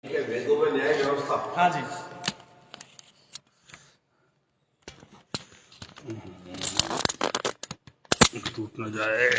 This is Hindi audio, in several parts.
वेदों में न्याय व्यवस्था। हाँ जी। टूट न जाए।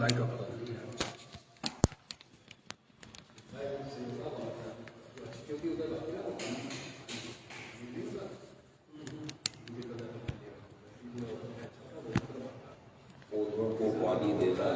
लाइट ऑफ कर दे। पौधों को पानी देना है।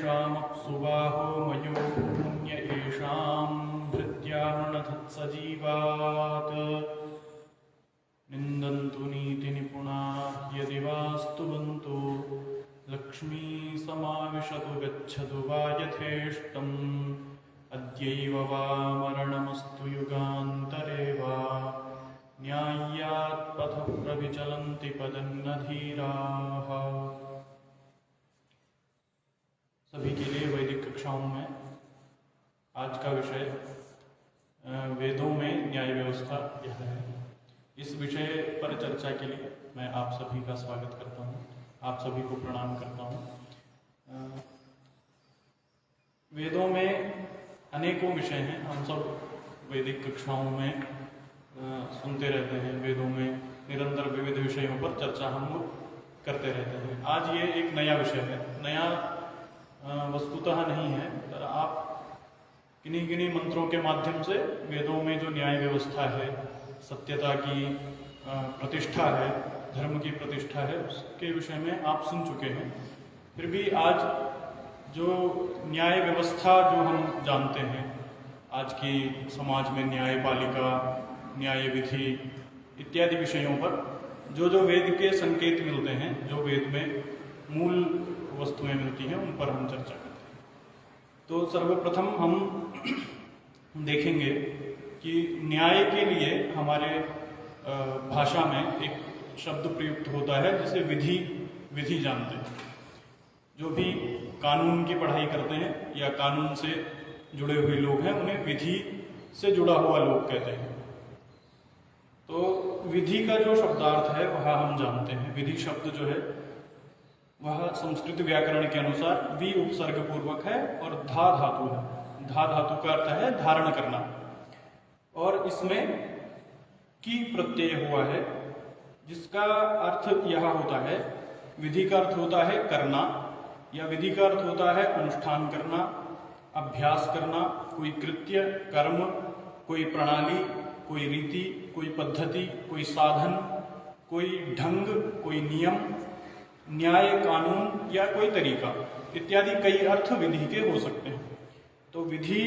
आसन्नेषामप्सुबाहो मयो पुण्य येषां धृत्यार्णधत्सजीवात् निन्दन्तु नीतिनिपुणाः यदि वास्तुवन्तु लक्ष्मी समाविशतु गच्छतु वा यथेष्टम् अद्यैव वा मरणमस्तु युगान्तरे वा न्याय्यात् पथः प्रविचलन्ति पदन्नधीराः। सभी के लिए वैदिक कक्षाओं में आज का विषय वेदों में न्याय व्यवस्था यह है। इस विषय पर चर्चा के लिए मैं आप सभी का स्वागत करता हूँ, आप सभी को प्रणाम करता हूँ। वेदों में अनेकों विषय हैं, हम सब वैदिक कक्षाओं में सुनते रहते हैं। वेदों में निरंतर विविध विषयों पर चर्चा हम लोग करते रहते हैं। आज ये एक नया विषय है, नया वस्तुतः नहीं है, पर आप किन्हीं किन्हीं मंत्रों के माध्यम से वेदों में जो न्याय व्यवस्था है, सत्यता की प्रतिष्ठा है, धर्म की प्रतिष्ठा है, उसके विषय में आप सुन चुके हैं। फिर भी आज जो न्याय व्यवस्था जो हम जानते हैं, आज की समाज में न्यायपालिका, न्याय विधि इत्यादि विषयों पर जो जो वेद के संकेत मिलते हैं, जो वेद में मूल वस्तुएं मिलती हैं, उन पर हम चर्चा करते हैं। तो सर्वप्रथम हम देखेंगे कि न्याय के लिए हमारे भाषा में एक शब्द प्रयुक्त होता है जिसे विधि जानते हैं। जो भी कानून की पढ़ाई करते हैं या कानून से जुड़े हुए लोग हैं, उन्हें विधि से जुड़ा हुआ लोग कहते हैं। तो विधि का जो शब्दार्थ है वह हम जानते हैं। विधि शब्द जो है वह संस्कृत व्याकरण के अनुसार वि उपसर्ग पूर्वक है और धा धातु है। धा धातु का अर्थ है धारण करना, और इसमें की प्रत्यय हुआ है, जिसका अर्थ यह होता है, विधि का अर्थ होता है करना, या विधि का अर्थ होता है अनुष्ठान करना, अभ्यास करना, कोई कृत्य, कर्म, कोई प्रणाली, कोई रीति, कोई पद्धति, कोई साधन, कोई ढंग, कोई नियम, न्याय, कानून या कोई तरीका इत्यादि कई अर्थ विधि के हो सकते हैं। तो विधि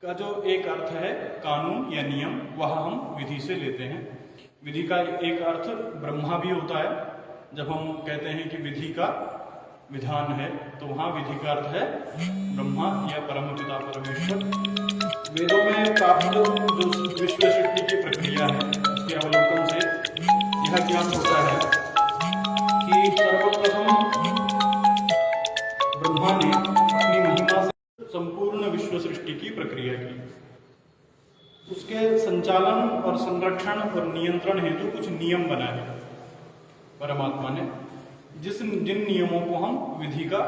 का जो एक अर्थ है कानून या नियम, वह हम विधि से लेते हैं। विधि का एक अर्थ ब्रह्मा भी होता है। जब हम कहते हैं कि विधि का विधान है, तो वहाँ विधि का अर्थ है ब्रह्मा या परमपिता परमेश्वर। वेदों में प्राप्त जो विश्व सृष्टि की प्रक्रिया है, उसके अवलोकन से यह ज्ञान होता है कि सर्वप्रथम ब्रह्मा ने अपनी महिमा से संपूर्ण विश्व सृष्टि की प्रक्रिया की। उसके संचालन और संरक्षण और नियंत्रण हेतु कुछ नियम बनाए हैं परमात्मा ने, जिन नियमों को हम विधि का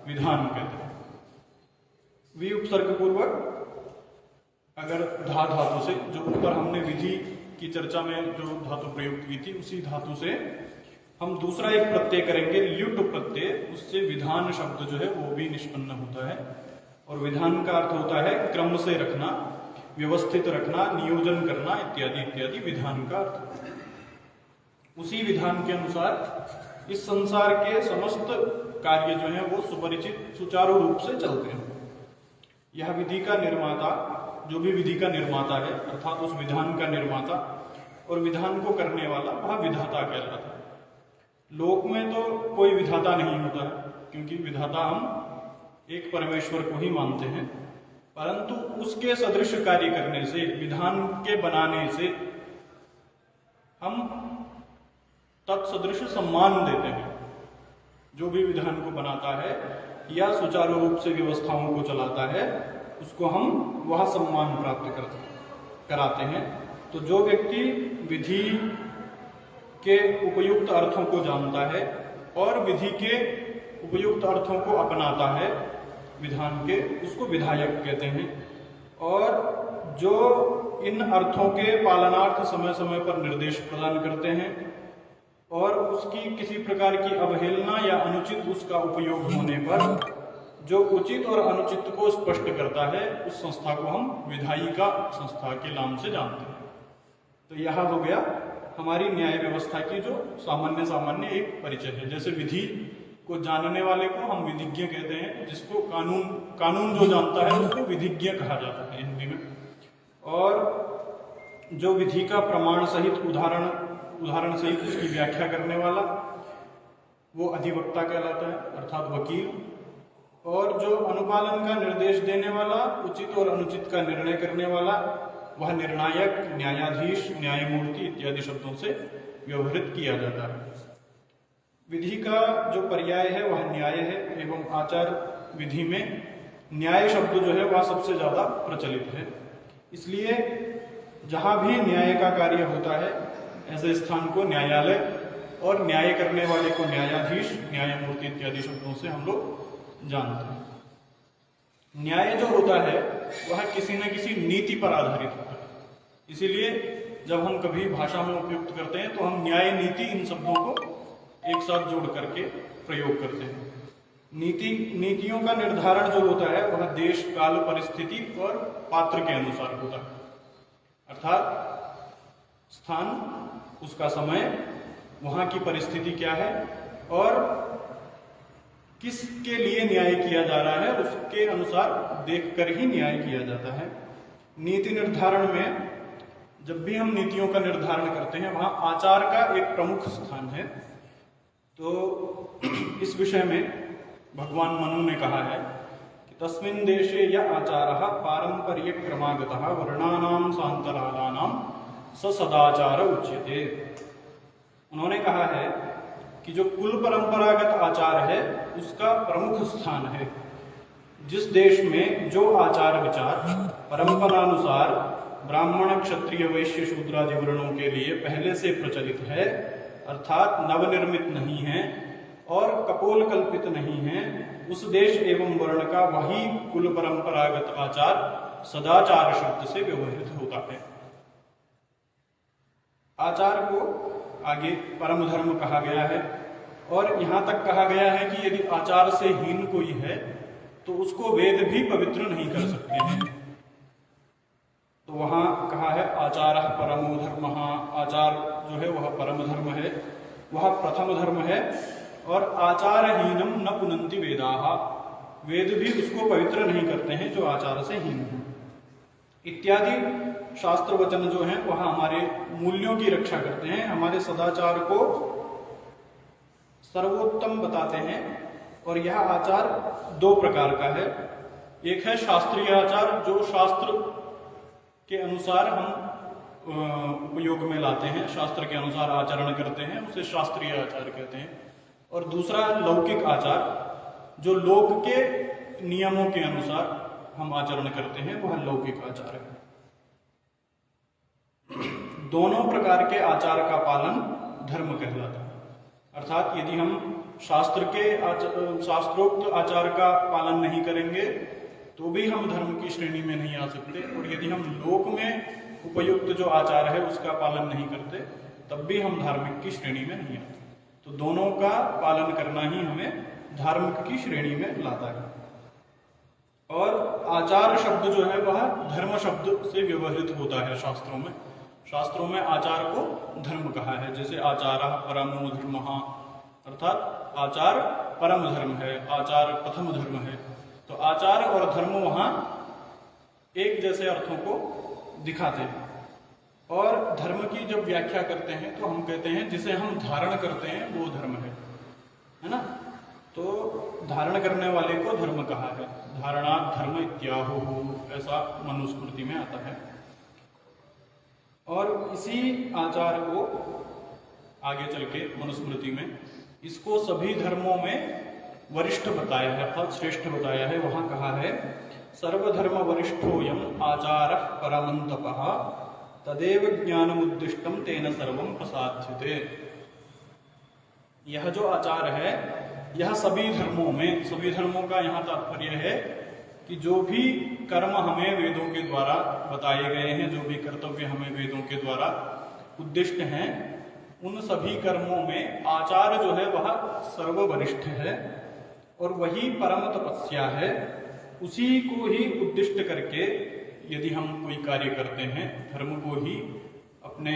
विधान कहते हैं। वि उपसर्ग पूर्वक अगर धातु से, जो ऊपर हमने विधि की चर्चा में जो धातु प्रयुक्त की थी, उसी धातु से हम दूसरा एक प्रत्यय करेंगे, ल्युट प्रत्यय, उससे विधान शब्द जो है वो भी निष्पन्न होता है। और विधान का अर्थ होता है क्रम से रखना, व्यवस्थित रखना, नियोजन करना इत्यादि इत्यादि विधान का अर्थ। उसी विधान के अनुसार इस संसार के समस्त कार्य जो हैं वो सुपरिचित सुचारू रूप से चलते हैं। यह विधि का निर्माता, जो भी विधि का निर्माता है, अर्थात उस विधान का निर्माता और विधान को करने वाला, वह विधाता कहलाता है। लोक में तो कोई विधाता नहीं होता है, क्योंकि विधाता हम एक परमेश्वर को ही मानते हैं, परंतु उसके सदृश कार्य करने से, विधान के बनाने से हम तत्सदृश सम्मान देते हैं। जो भी विधान को बनाता है या सुचारू रूप से व्यवस्थाओं को चलाता है, उसको हम वह सम्मान प्राप्त कराते हैं। तो जो व्यक्ति विधि के उपयुक्त अर्थों को जानता है और विधि के उपयुक्त अर्थों को अपनाता है विधान के, उसको विधायक कहते हैं। और जो इन अर्थों के पालनार्थ समय समय पर निर्देश प्रदान करते हैं और उसकी किसी प्रकार की अवहेलना या अनुचित उसका उपयोग होने पर जो उचित और अनुचित को स्पष्ट करता है, उस संस्था को हम विधायिका संस्था के नाम से जानते हैं। तो यह हो गया हमारी न्याय व्यवस्था की जो सामान्य एक परिचय है। जैसे विधि को जानने वाले को हम विधिज्ञ कहते हैं, जिसको कानून जो जानता है उसको विधिज्ञ कहा जाता है हिंदी में। और जो विधि का प्रमाण सहित उदाहरण सहित उसकी व्याख्या करने वाला, वो अधिवक्ता कहलाता है, अर्थात वकील। और जो अनुपालन का निर्देश देने वाला, उचित और अनुचित का निर्णय करने वाला, वह निर्णायक, न्यायाधीश, न्यायमूर्ति इत्यादि शब्दों से व्यवहृत किया जाता है। विधि का जो पर्याय है वह न्याय है, एवं आचार विधि में न्याय शब्द जो है वह सबसे ज्यादा प्रचलित है। इसलिए जहां भी न्याय का कार्य होता है, ऐसे स्थान को न्यायालय और न्याय करने वाले को न्यायाधीश, न्यायमूर्ति इत्यादि शब्दों से हम लोग जानते हैं। न्याय जो होता है वह किसी न किसी नीति पर आधारित होता है। इसीलिए जब हम कभी भाषा में उपयुक्त करते हैं तो हम न्याय, नीति इन शब्दों को एक साथ जोड़ करके प्रयोग करते हैं। नीतियों का निर्धारण जो होता है वह देश, काल, परिस्थिति और पात्र के अनुसार होता है। अर्थात स्थान, उसका समय, वहां की परिस्थिति क्या है और किसके लिए न्याय किया जा रहा है, उसके अनुसार देखकर ही न्याय किया जाता है। नीति निर्धारण में जब भी हम नीतियों का निर्धारण करते हैं, वहां आचार का एक प्रमुख स्थान है। तो इस विषय में भगवान मनु ने कहा है कि तस्मिन् देशे य आचारः पारंपर्य क्रमागतः वर्णानां सान्तरालानां स सदाचार उच्यते। उन्होंने कहा है कि जो कुल परंपरागत आचार है उसका प्रमुख स्थान है। जिस देश में जो आचार विचार परंपरानुसार ब्राह्मण, क्षत्रिय, वैश्य, शूद्रादि वर्णों के लिए पहले से प्रचलित है, अर्थात नवनिर्मित नहीं है और कपोल कल्पित नहीं है, उस देश एवं वर्ण का वही कुल परंपरागत आचार सदाचार शब्द से व्यवहृत होता है। आचार को आगे परम धर्म कहा गया है और यहां तक कहा गया है कि यदि आचार से हीन कोई है तो उसको वेद भी पवित्र नहीं कर सकते हैं। तो वहां कहा है आचारः परमो धर्मः, आचार जो है वह परम धर्म है, वह प्रथम धर्म है। और आचारहीनम न पुनन्ति वेदाः, वेद भी उसको पवित्र नहीं करते हैं जो आचार से हीन है। इत्यादि शास्त्र वचन जो हैं वह हमारे मूल्यों की रक्षा करते हैं, हमारे सदाचार को सर्वोत्तम बताते हैं। और यह आचार दो प्रकार का है। एक है शास्त्रीय आचार, जो शास्त्र के अनुसार हम उपयोग में लाते हैं, शास्त्र के अनुसार आचरण करते हैं, उसे शास्त्रीय आचार कहते हैं। और दूसरा लौकिक आचार, जो लोक के नियमों के अनुसार हम आचरण करते हैं, वह लौकिक आचार है। दोनों प्रकार के आचार का पालन धर्म कहलाता है। अर्थात यदि हम शास्त्रोक्त आचार का पालन नहीं करेंगे तो भी हम धर्म की श्रेणी में नहीं आ सकते, और यदि हम लोक में उपयुक्त जो आचार है उसका पालन नहीं करते तब भी हम धार्मिक की श्रेणी में नहीं आते। तो दोनों का पालन करना ही हमें धार्मिक की श्रेणी में लाता है। और आचार शब्द जो है वह धर्म शब्द से व्यवहृत होता है शास्त्रों में। शास्त्रों में आचार को धर्म कहा है, जैसे आचारः परमो धर्मः, अर्थात आचार परम धर्म है, आचार प्रथम धर्म है। तो आचार और धर्म वहां एक जैसे अर्थों को दिखाते हैं। और धर्म की जब व्याख्या करते हैं तो हम कहते हैं जिसे हम धारण करते हैं वो धर्म है ना। तो धारण करने वाले को धर्म कहा है, धारणात् धर्म इत्याहु, ऐसा मनुस्मृति में आता है। और इसी आचार को आगे चल के मनुस्मृति में इसको सभी धर्मों में वरिष्ठ बताया है, अर्थात श्रेष्ठ बताया है। वहां कहा है सर्वधर्म वरिष्ठोयम आचारः परमन्तपः तदेव ज्ञानमुद्दिष्टम तेन सर्वं प्रसाद्यते। यह जो आचार है यह सभी धर्मों में, सभी धर्मों का यहाँ तात्पर्य है कि जो भी कर्म हमें वेदों के द्वारा बताए गए हैं, जो भी कर्तव्य हमें वेदों के द्वारा उद्दिष्ट हैं, उन सभी कर्मों में आचार जो है वह सर्ववरिष्ठ है और वही परम तपस्या है। उसी को ही उद्दिष्ट करके यदि हम कोई कार्य करते हैं, धर्म को ही अपने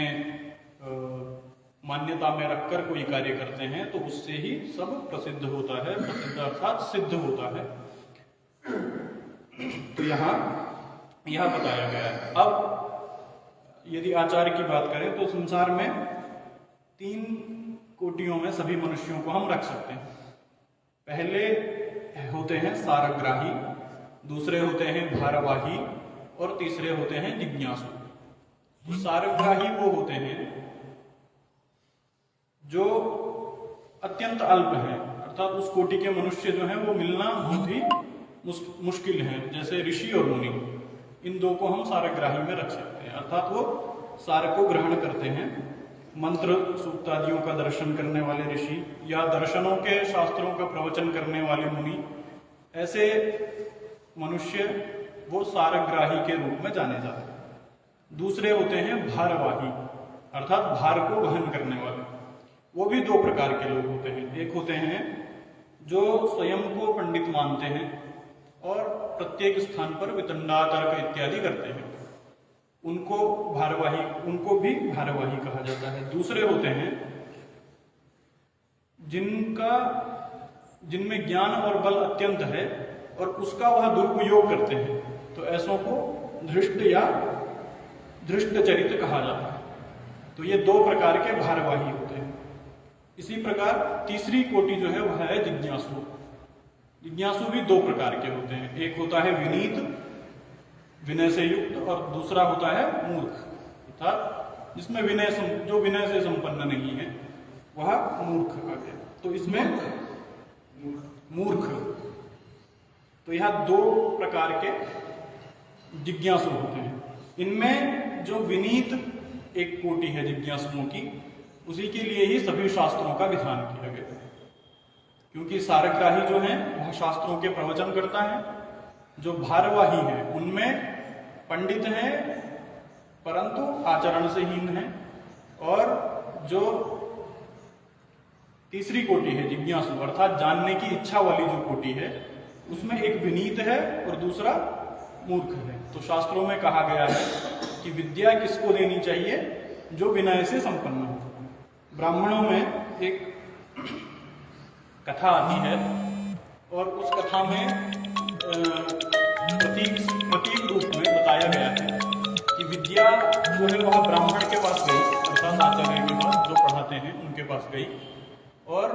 मान्यता में रखकर कोई कार्य करते हैं, तो उससे ही सब प्रसिद्ध होता है, प्रसिद्ध अर्थात सिद्ध होता है। तो यहाँ यह बताया गया है। अब यदि आचार की बात करें तो संसार में 3 कोटियों में सभी मनुष्यों को हम रख सकते हैं। पहले होते हैं सारग्राही, दूसरे होते हैं भारवाही और तीसरे होते हैं जिज्ञासु। तो सारग्राही वो होते हैं जो अत्यंत अल्प है, अर्थात उस कोटि के मनुष्य जो हैं वो मिलना बहुत ही मुश्किल है, जैसे ऋषि और मुनि, इन 2 को हम सारग्राही में रख सकते हैं। अर्थात वो सार को ग्रहण करते हैं, मंत्र सूक्त आदियों का दर्शन करने वाले ऋषि या दर्शनों के शास्त्रों का प्रवचन करने वाले मुनि, ऐसे मनुष्य वो सारग्राही के रूप में जाने जाते हैं। दूसरे होते हैं भारवाही, अर्थात भार को वहन करने वाले। वो भी 2 प्रकार के लोग होते हैं। एक होते हैं जो स्वयं को पंडित मानते हैं और प्रत्येक स्थान पर वितंडा तर्क इत्यादि करते हैं, उनको भी भारवाही कहा जाता है। दूसरे होते हैं जिनमें ज्ञान और बल अत्यंत है और उसका वह दुरुपयोग करते हैं, तो ऐसों को धृष्ट या धृष्ट चरित्र कहा जाता है। तो ये 2 प्रकार के भारवाही होते हैं। इसी प्रकार तीसरी कोटि जो है वह है जिज्ञासु। जिज्ञासु भी 2 प्रकार के होते हैं। एक होता है विनीत, विनय से युक्त, और दूसरा होता है मूर्ख, अर्थात जिसमें जो विनय से संपन्न नहीं है वह मूर्ख आ गया। तो इसमें मूर्ख, तो यह 2 प्रकार के जिज्ञासु होते हैं। इनमें जो विनीत एक कोटि है जिज्ञासुओं की, उसी के लिए ही सभी शास्त्रों का विधान किया गया है। क्योंकि सारग्राही जो है वह शास्त्रों के प्रवचन करता है, जो भारवाही है उनमें पंडित हैं परंतु आचरण से हीन है, और जो तीसरी कोटि है जिज्ञासु अर्थात जानने की इच्छा वाली जो कोटि है, उसमें एक विनीत है और दूसरा मूर्ख है। तो शास्त्रों में कहा गया है कि विद्या किसको देनी चाहिए, जो विनय से संपन्न हो। ब्राह्मणों में एक कथा आती है और उस कथा में प्रतीक रूप में बताया गया है कि विद्या जो है वह ब्राह्मण के पास गई, अर्थात आचार्य के पास, जो पढ़ाते हैं उनके पास गई, और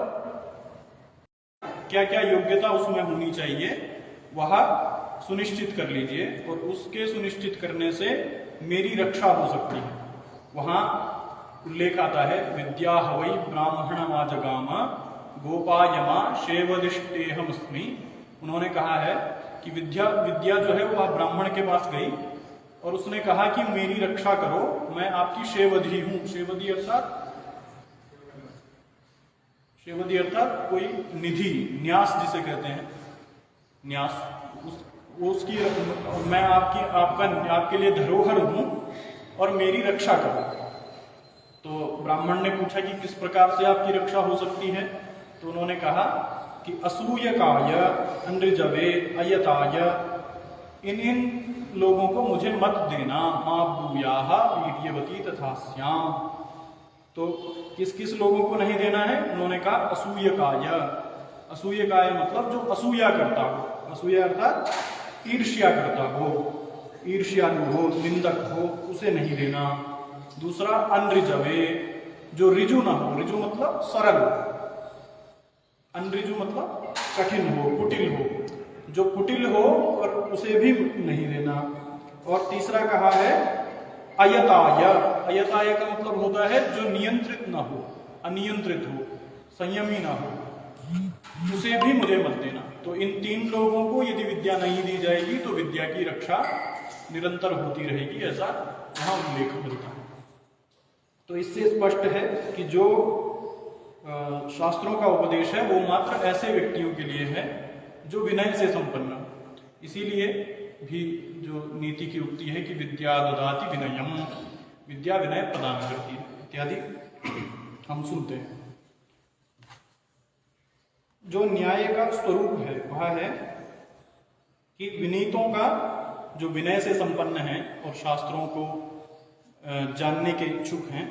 क्या क्या योग्यता उसमें होनी चाहिए वह सुनिश्चित कर लीजिए, और उसके सुनिश्चित करने से मेरी रक्षा हो सकती है। वहां उल्लेख आता है विद्या हवै ब्राह्मणमा जगामा गोपायमा शेवदिष्टेहमस्मि। उन्होंने कहा है कि विद्या जो है वह ब्राह्मण के पास गई और उसने कहा कि मेरी रक्षा करो, मैं आपकी शेवधी हूं। शेवधी अर्थात कोई निधि, न्यास जिसे कहते हैं, न्यास, उसकी मैं आपके लिए धरोहर हूं और मेरी रक्षा करो। तो ब्राह्मण ने पूछा कि किस प्रकार से आपकी रक्षा हो सकती है? तो उन्होंने कहा कि असूयकाय, अनृजवे, अयताय, इन लोगों को मुझे मत देना। मां भूयाः वीर्यवती तथा स्याम। तो किस किस लोगों को नहीं देना है? उन्होंने कहा असूयकाय। असूयकाय मतलब जो असूया करता हो, असूया अर्थात ईर्ष्या करता हो, ईर्ष्यालु हो, निंदक हो, उसे नहीं देना। दूसरा अनृजवे, जो ऋजु ना हो, ऋजु मतलब सरल, अनऋजु मतलब कठिन हो, कुटिल हो, जो कुटिल हो और उसे भी नहीं देना। और तीसरा कहा है अयताय। अयताय का मतलब होता है जो नियंत्रित ना हो, अनियंत्रित हो, संयमी ना हो, उसे भी मुझे मत देना। तो इन 3 लोगों को यदि विद्या नहीं दी जाएगी तो विद्या की रक्षा निरंतर होती रहेगी, ऐसा यहाँ उल्लेख मिलता है। तो इससे स्पष्ट है कि जो शास्त्रों का उपदेश है वो मात्र ऐसे व्यक्तियों के लिए है जो विनय से संपन्न हो। इसीलिए भी जो नीति की उक्ति है कि विद्या ददाति विनयम, विद्या विनय प्रदान करती है इत्यादि हम सुनते हैं। जो न्याय का स्वरूप है वह है कि विनीतों का, जो विनय से संपन्न है और शास्त्रों को जानने के इच्छुक हैं,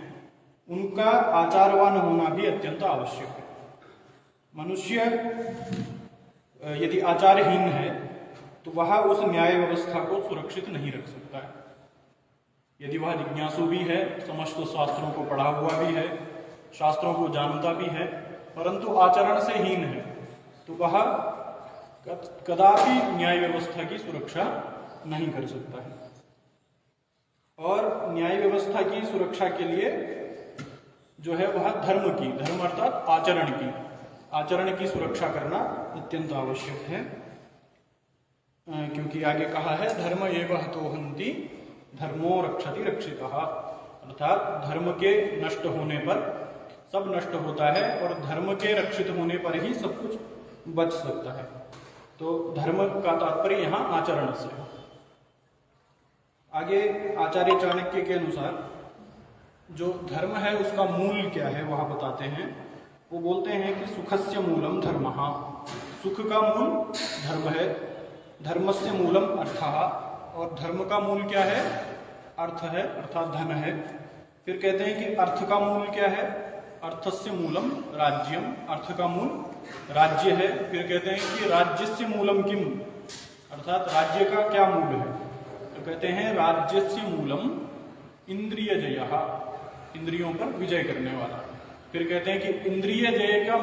उनका आचारवान होना भी अत्यंत आवश्यक है। मनुष्य यदि आचारहीन है तो वह उस न्याय व्यवस्था को सुरक्षित नहीं रख सकता है। यदि वह जिज्ञासु भी है, समस्त शास्त्रों को पढ़ा हुआ भी है, शास्त्रों को जानता भी है, परंतु आचरण से हीन है, तो वह कदापि न्याय व्यवस्था की सुरक्षा नहीं कर सकता है। और न्याय व्यवस्था की सुरक्षा के लिए जो है वह धर्म अर्थात आचरण की सुरक्षा करना अत्यंत आवश्यक है। क्योंकि आगे कहा है धर्म एव हतो हन्ति धर्मो रक्षति रक्षितः, अर्थात धर्म के नष्ट होने पर सब नष्ट होता है और धर्म के रक्षित होने पर ही सब कुछ बच सकता है। तो धर्म का तात्पर्य यहाँ आचरण से है। आगे आचार्य चाणक्य के अनुसार जो धर्म है उसका मूल क्या है वह बताते हैं। वो बोलते हैं कि सुखस्य मूलम धर्मः, सुख का मूल धर्म है, धर्मस्य मूलम अर्थः, और धर्म का मूल क्या है? अर्थ है, अर्थात धन है। फिर कहते हैं कि अर्थ का मूल क्या है? अर्थस्य मूलम राज्यम, अर्थ का मूल राज्य है। फिर कहते हैं कि राज्यस्य मूलम किम, अर्थात राज्य का क्या मूल है? तो कहते हैं राज्यस्य मूलम इंद्रिय जयः, इंद्रियों पर विजय करने वाला। फिर कहते हैं कि इंद्रिय जय का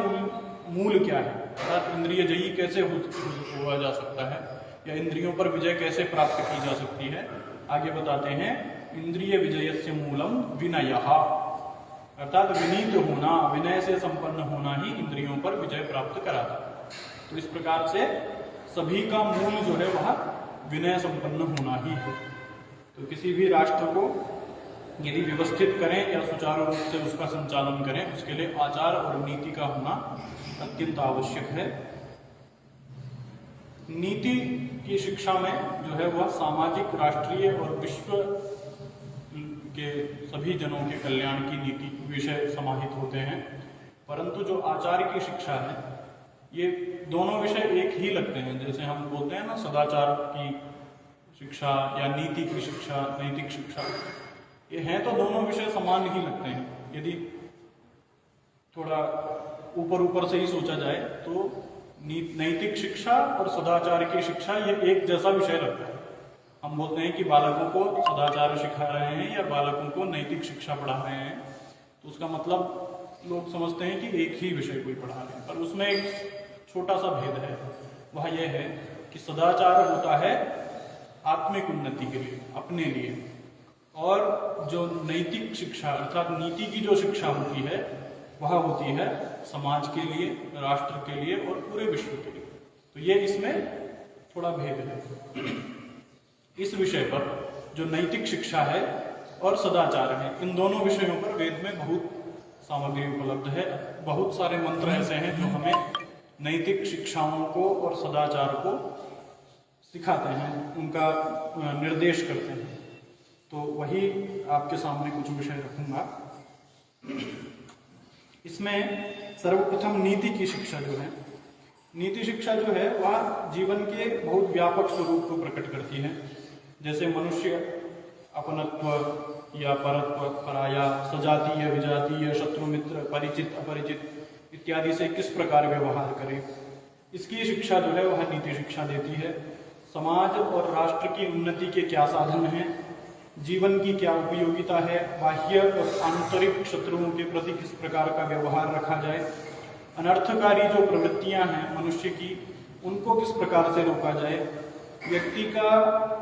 मूल क्या है, अर्थात इंद्रिय जयी कैसे हुआ जा सकता है या इंद्रियों पर विजय कैसे प्राप्त की जा सकती है। आगे बताते हैं इंद्रिय विजयस्य मूलम विनयः, अर्थात विनीत होना, विनय से संपन्न होना ही इंद्रियों पर विजय प्राप्त कराता है। तो इस प्रकार से सभी का मूल जो है वह विनय संपन्न होना ही है। तो किसी भी राष्ट्र को यदि व्यवस्थित करें या सुचारू रूप से उसका संचालन करें, उसके लिए आचार और नीति का होना अत्यंत आवश्यक है। नीति की शिक्षा में जो है वह सामाजिक, राष्ट्रीय और विश्व के सभी जनों के कल्याण की नीति विषय समाहित होते हैं। परंतु जो आचार्य की शिक्षा है ये दोनों विषय एक ही लगते हैं। जैसे हम बोलते हैं ना सदाचार की शिक्षा या नीति की शिक्षा, नैतिक शिक्षा, ये हैं तो दोनों विषय समान ही लगते हैं। यदि थोड़ा ऊपर से ही सोचा जाए तो नैतिक शिक्षा और सदाचार की शिक्षा ये एक जैसा विषय लगता है। हम बोलते हैं कि बालकों को सदाचार सिखा रहे हैं या बालकों को नैतिक शिक्षा पढ़ा रहे हैं, तो उसका मतलब लोग समझते हैं कि एक ही विषय को पढ़ा रहे हैं। पर उसमें एक छोटा सा भेद है, वह यह है कि सदाचार होता है आत्मिक उन्नति के लिए, अपने लिए, और जो नैतिक शिक्षा अर्थात नीति की जो शिक्षा होती है वह होती है समाज के लिए, राष्ट्र के लिए और पूरे विश्व के लिए। तो ये इसमें थोड़ा भेद है। इस विषय पर जो नैतिक शिक्षा है और सदाचार है। इन दोनों विषयों पर वेद में बहुत सामग्री उपलब्ध है। बहुत सारे मंत्र ऐसे हैं जो हमें नैतिक शिक्षाओं को और सदाचार को सिखाते हैं, उनका निर्देश करते हैं। तो वही आपके सामने कुछ विषय रखूंगा। इसमें सर्वप्रथम नीति की शिक्षा जो है, नीति शिक्षा जो है वह जीवन के बहुत व्यापक स्वरूप को प्रकट करती है। जैसे मनुष्य अपनत्व या परत्व, पराया, सजातीय, विजातीय, शत्रु मित्र, परिचित अपरिचित इत्यादि से किस प्रकार व्यवहार करें, इसकी शिक्षा जो है वह नीति शिक्षा देती है। समाज और राष्ट्र की उन्नति के क्या साधन हैं, जीवन की क्या उपयोगिता है, बाह्य और आंतरिक शत्रुओं के प्रति किस प्रकार का व्यवहार रखा जाए, अनर्थकारी जो प्रवृत्तियां हैं मनुष्य की उनको किस प्रकार से रोका जाए, व्यक्ति का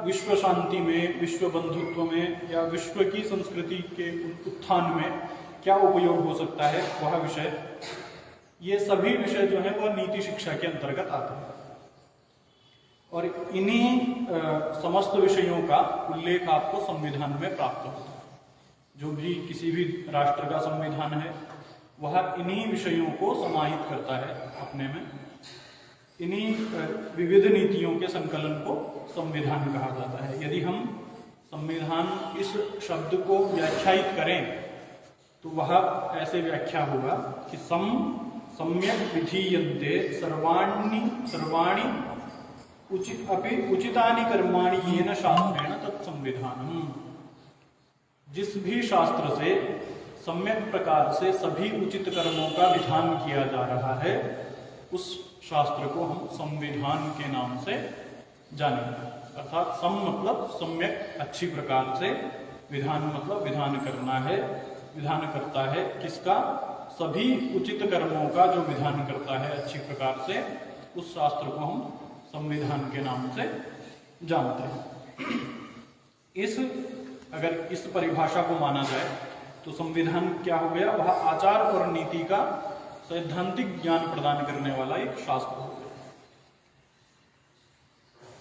विश्व शांति में, विश्व बंधुत्व में या विश्व की संस्कृति के उत्थान में क्या उपयोग हो सकता है, वह विषय, ये सभी विषय जो है वह नीति शिक्षा के अंतर्गत आते हैं। और इन्हीं समस्त विषयों का उल्लेख आपको संविधान में प्राप्त होता है। जो भी किसी भी राष्ट्र का संविधान है वह इन्हीं विषयों को समाहित करता है अपने में। इन्हीं विविध नीतियों के संकलन को संविधान कहा जाता है। यदि हम संविधान इस शब्द को व्याख्यायित करें तो वह ऐसे व्याख्या होगा कि सम्यक विधीयन्ते सर्वाणि उचितानि कर्माणि येन शास्त्रेण तत्संविधानम्। जिस भी शास्त्र से सम्यक प्रकार से सभी उचित कर्मों का विधान किया जा रहा है उस शास्त्र को हम संविधान के नाम से जानेंगे। अर्थात सम मतलब सम्यक, अच्छी प्रकार से, विधान मतलब विधान करना है, विधान करता है किसका, सभी उचित कर्मों का जो विधान करता है अच्छी प्रकार से, उस शास्त्र को हम संविधान के नाम से जानते हैं। अगर इस परिभाषा को माना जाए तो संविधान क्या हो गया, वह आचार और नीति का सैद्धांतिक ज्ञान प्रदान करने वाला एक शास्त्र हो गया।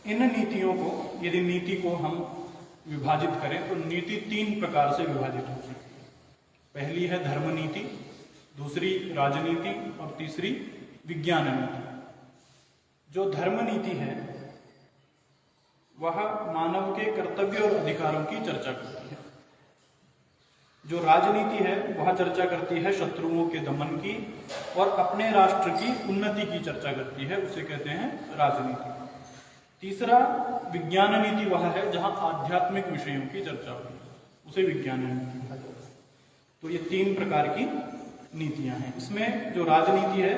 इन नीतियों को, यदि नीति को हम विभाजित करें तो नीति 3 प्रकार से विभाजित हो सकती है। पहली है धर्म नीति, दूसरी राजनीति और तीसरी विज्ञान नीति। जो धर्म नीति है वह मानव के कर्तव्य और अधिकारों की चर्चा करती है। जो राजनीति है वह चर्चा करती है शत्रुओं के दमन की और अपने राष्ट्र की उन्नति की चर्चा करती है, उसे कहते हैं राजनीति। तीसरा विज्ञान नीति वह है जहां आध्यात्मिक विषयों की चर्चा होती है, उसे विज्ञान नीति कहा जाता है। तो ये 3 प्रकार की नीतियां हैं। इसमें जो राजनीति है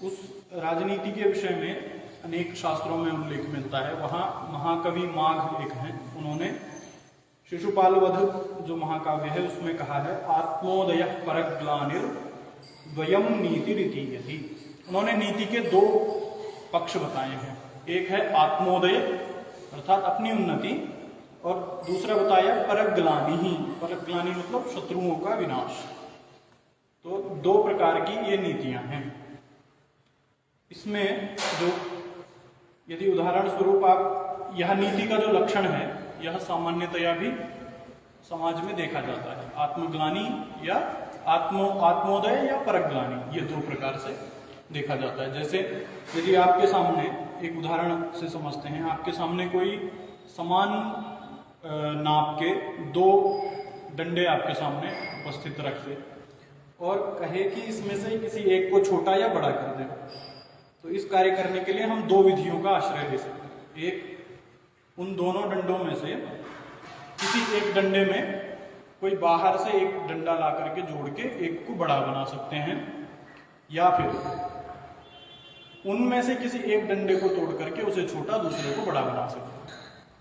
उस राजनीति के विषय में अनेक शास्त्रों में उल्लेख मिलता है। वहाँ महाकवि माघ एक हैं, उन्होंने शिशुपाल वध जो महाकाव्य है उसमें कहा है आत्मोदय परग्लानिर द्वयम नीति रीति। उन्होंने नीति के 2 पक्ष बताए हैं। एक है आत्मोदय अर्थात अपनी उन्नति, और दूसरा बताया परग्लानि। परग्लानि मतलब शत्रुओं का विनाश। तो 2 प्रकार की ये नीतियां हैं। इसमें जो यदि उदाहरण स्वरूप आप, यह नीति का जो लक्षण है यह सामान्यतया भी समाज में देखा जाता है। आत्मग्लानि या आत्मोदय या परग्लानि, ये 2 प्रकार से देखा जाता है। जैसे यदि आपके सामने, एक उदाहरण से समझते हैं, आपके सामने कोई समान नाप के 2 डंडे आपके सामने उपस्थित रख दे और कहे कि इसमें से किसी एक को छोटा या बड़ा कर दे, तो इस कार्य करने के लिए हम 2 विधियों का आश्रय ले सकते हैं। एक, उन दोनों डंडों में से किसी एक डंडे में कोई बाहर से एक डंडा ला करके जोड़ के एक को बड़ा बना सकते हैं, या फिर उनमें से किसी एक डंडे को तोड़ करके उसे छोटा, दूसरे को बड़ा बना सकते हैं।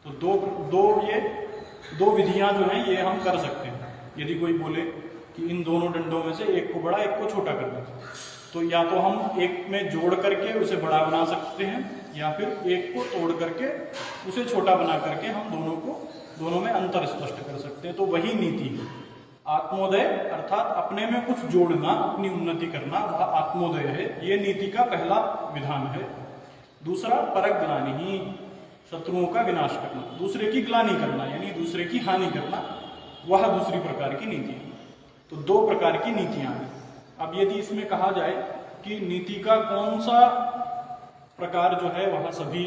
तो ये दो विधियां जो हैं ये हम कर सकते हैं। यदि कोई बोले कि इन दोनों डंडों में से एक को बड़ा, एक को छोटा कर दें, तो या तो हम एक में जोड़ करके उसे बड़ा बना सकते हैं, या फिर एक को तोड़ करके उसे छोटा बना करके हम दोनों में अंतर स्पष्ट कर सकते हैं। तो वही नीति है आत्मोदय, अर्थात अपने में कुछ जोड़ना, अपनी उन्नति करना, वह आत्मोदय है। ये नीति का पहला विधान है। दूसरा परग्लानि, शत्रुओं का विनाश करना, दूसरे की ग्लानि करना यानी दूसरे की हानि करना, वह दूसरी प्रकार की नीति है। तो दो प्रकार की नीतियां हैं। अब यदि इसमें कहा जाए कि नीति का कौन सा प्रकार जो है वह सभी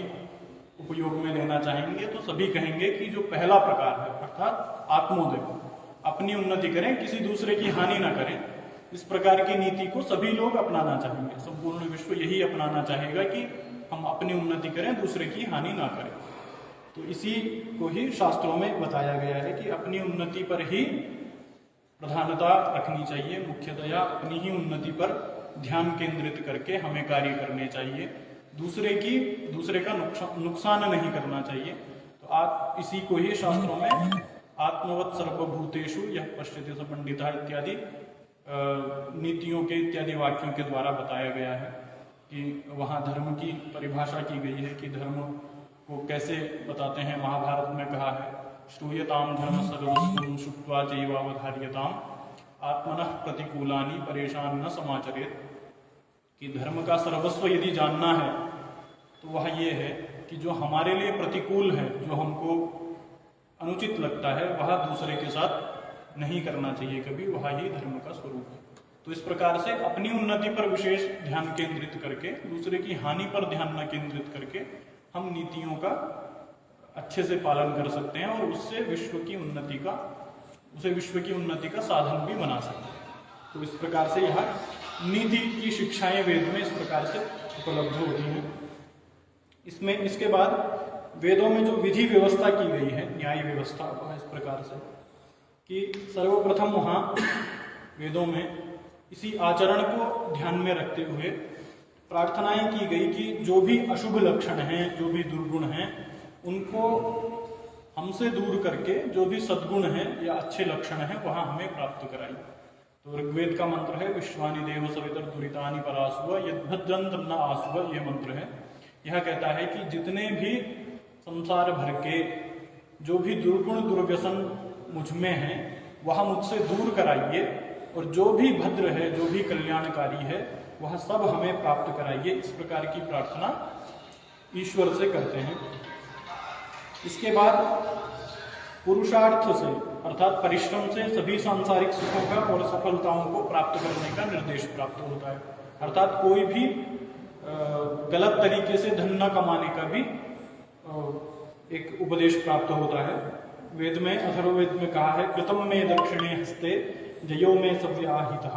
उपयोग में लेना चाहेंगे, तो सभी कहेंगे कि जो पहला प्रकार है अर्थात आत्मोदय, अपनी उन्नति करें, किसी दूसरे की हानि ना करें, इस प्रकार की नीति को सभी लोग अपनाना चाहेंगे। संपूर्ण विश्व यही अपनाना चाहेगा कि हम अपनी उन्नति करें, दूसरे की हानि ना करें। तो इसी को ही शास्त्रों में बताया गया है कि अपनी उन्नति पर ही प्रधानता रखनी चाहिए, मुख्यतया अपनी ही उन्नति पर ध्यान केंद्रित करके हमें कार्य करने चाहिए, दूसरे का नुकसान नहीं करना चाहिए। तो आप इसी को ही शास्त्रों में आत्मवत् सर्वभूतेषु यह पश्यति स पंडिता इत्यादि नीतियों के इत्यादि वाक्यों के द्वारा बताया गया है कि वहाँ धर्म की परिभाषा की गई है कि धर्म को कैसे बताते हैं। महाभारत में कहा है श्रूयताम धर्म सर्वस्वं शुक्त्वा चैवावधार्यताम आत्मनः प्रतिकूलानि परेशान न समाचरेत, कि धर्म का सर्वस्व यदि जानना है तो वह ये है कि जो हमारे लिए प्रतिकूल है, जो हमको अनुचित लगता है, वह दूसरे के साथ नहीं करना चाहिए कभी, वह ही धर्म का स्वरूप है। तो इस प्रकार से अपनी उन्नति पर विशेष ध्यान केंद्रित करके, दूसरे की हानि पर ध्यान न केंद्रित करके हम नीतियों का अच्छे से पालन कर सकते हैं और उससे विश्व की उन्नति का साधन भी बना सकते हैं। तो इस प्रकार से यह नीति की शिक्षाएं वेद में इस प्रकार से उपलब्ध होती हैं। इसके बाद वेदों में जो विधि व्यवस्था की गई है, न्याय व्यवस्था, वह इस प्रकार से कि सर्वप्रथम वहाँ वेदों में इसी आचरण को ध्यान में रखते हुए प्रार्थनाएं की गई कि जो भी अशुभ लक्षण हैं, जो भी दुर्गुण हैं, उनको हमसे दूर करके जो भी सद्गुण हैं या अच्छे लक्षण हैं वहाँ हमें प्राप्त कराई। तो ऋग्वेद का मंत्र है विश्वानि देव सवितर दुरितानि परासुव यद्भद्रं तन्न आसुव, यह मंत्र है। यह कहता है कि जितने भी संसार भर के जो भी दुर्गुण दुर्व्यसन मुझ में हैं वह मुझसे दूर कराइए, और जो भी भद्र है, जो भी कल्याणकारी है, वह सब हमें प्राप्त कराइए। इस प्रकार की प्रार्थना ईश्वर से करते हैं। इसके बाद पुरुषार्थ से अर्थात परिश्रम से सभी सांसारिक सुखों का और सफलताओं को प्राप्त करने का निर्देश प्राप्त होता है। अर्थात कोई भी गलत तरीके से धन न कमाने का भी एक उपदेश प्राप्त होता है। वेद में अथर्ववेद में कहा है कृतम में दक्षिणे हस्ते जयो में सव्याहितः,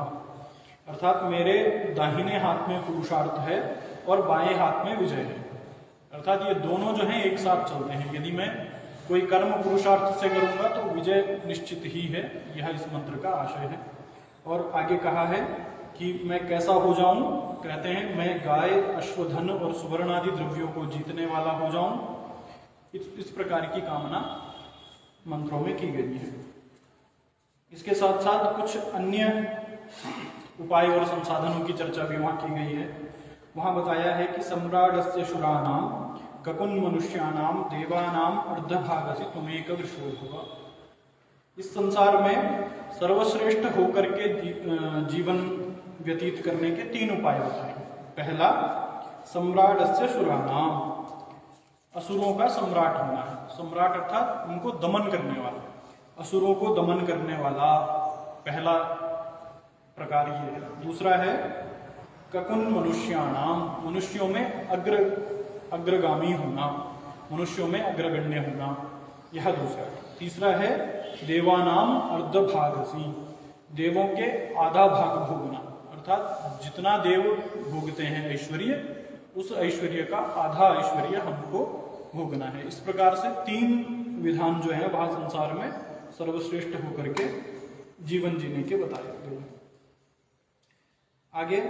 अर्थात मेरे दाहिने हाथ में पुरुषार्थ है और बाएं हाथ में विजय है। अर्थात ये दोनों जो हैं एक साथ चलते हैं। यदि मैं कोई कर्म पुरुषार्थ से करूंगा तो विजय निश्चित ही है, यह इस मंत्र का आशय है। और आगे कहा है कि मैं कैसा हो जाऊं, कहते हैं मैं गाय, अश्वधन और सुवर्ण आदि द्रव्यों को जीतने वाला हो जाऊं। इस प्रकार की कामना मंत्रों में की गई है। इसके साथ साथ कुछ अन्य उपाय और संसाधनों की चर्चा भी वहाँ की गई है। वहाँ बताया है कि सम्राटस्य शुराणाम ककुन मनुष्याणाम देवानाम अर्धभागसि त्वमेक विश्वोऽभव। इस संसार में सर्वश्रेष्ठ होकर के जीवन व्यतीत करने के 3 उपाय बताए। पहला सम्राटस्य शुराणाम, असुरों का सम्राट होना है। सम्राट अर्थात उनको दमन करने वाला, असुरों को दमन करने वाला पहला प्रकार ये है। दूसरा है ककुन मनुष्याणाम, मनुष्यों में अग्रगामी होना, मनुष्यों में अग्रगण्य होना, यह दूसरा है। तीसरा है देवानाम अर्धभागसी, देवों के आधा भाग भोगना, अर्थात जितना देव भोगते हैं ऐश्वर्य, उस ऐश्वर्य का आधा ऐश्वर्य हमको भोगना है। इस प्रकार से 3 विधान जो है वह संसार में सर्वश्रेष्ठ होकर के जीवन जीने के बताए गए। आगे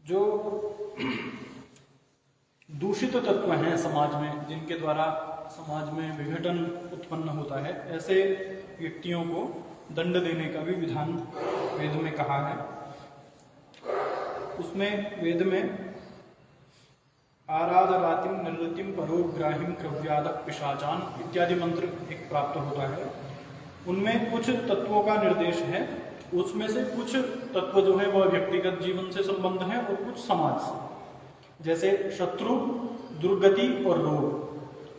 जो दूषित तत्व हैं समाज में, जिनके द्वारा समाज में विघटन उत्पन्न होता है, ऐसे व्यक्तियों को दंड देने का भी विधान वेद में कहा है। उसमें वेद में आराधरातिम निर्वृतिम परोग्राहिम क्रव्यादक पिशाचान इत्यादि मंत्र एक प्राप्त होता है। उनमें कुछ तत्वों का निर्देश है। उसमें से कुछ तत्व जो है वह व्यक्तिगत जीवन से संबंध है और कुछ समाज से। जैसे शत्रु दुर्गति और रोग,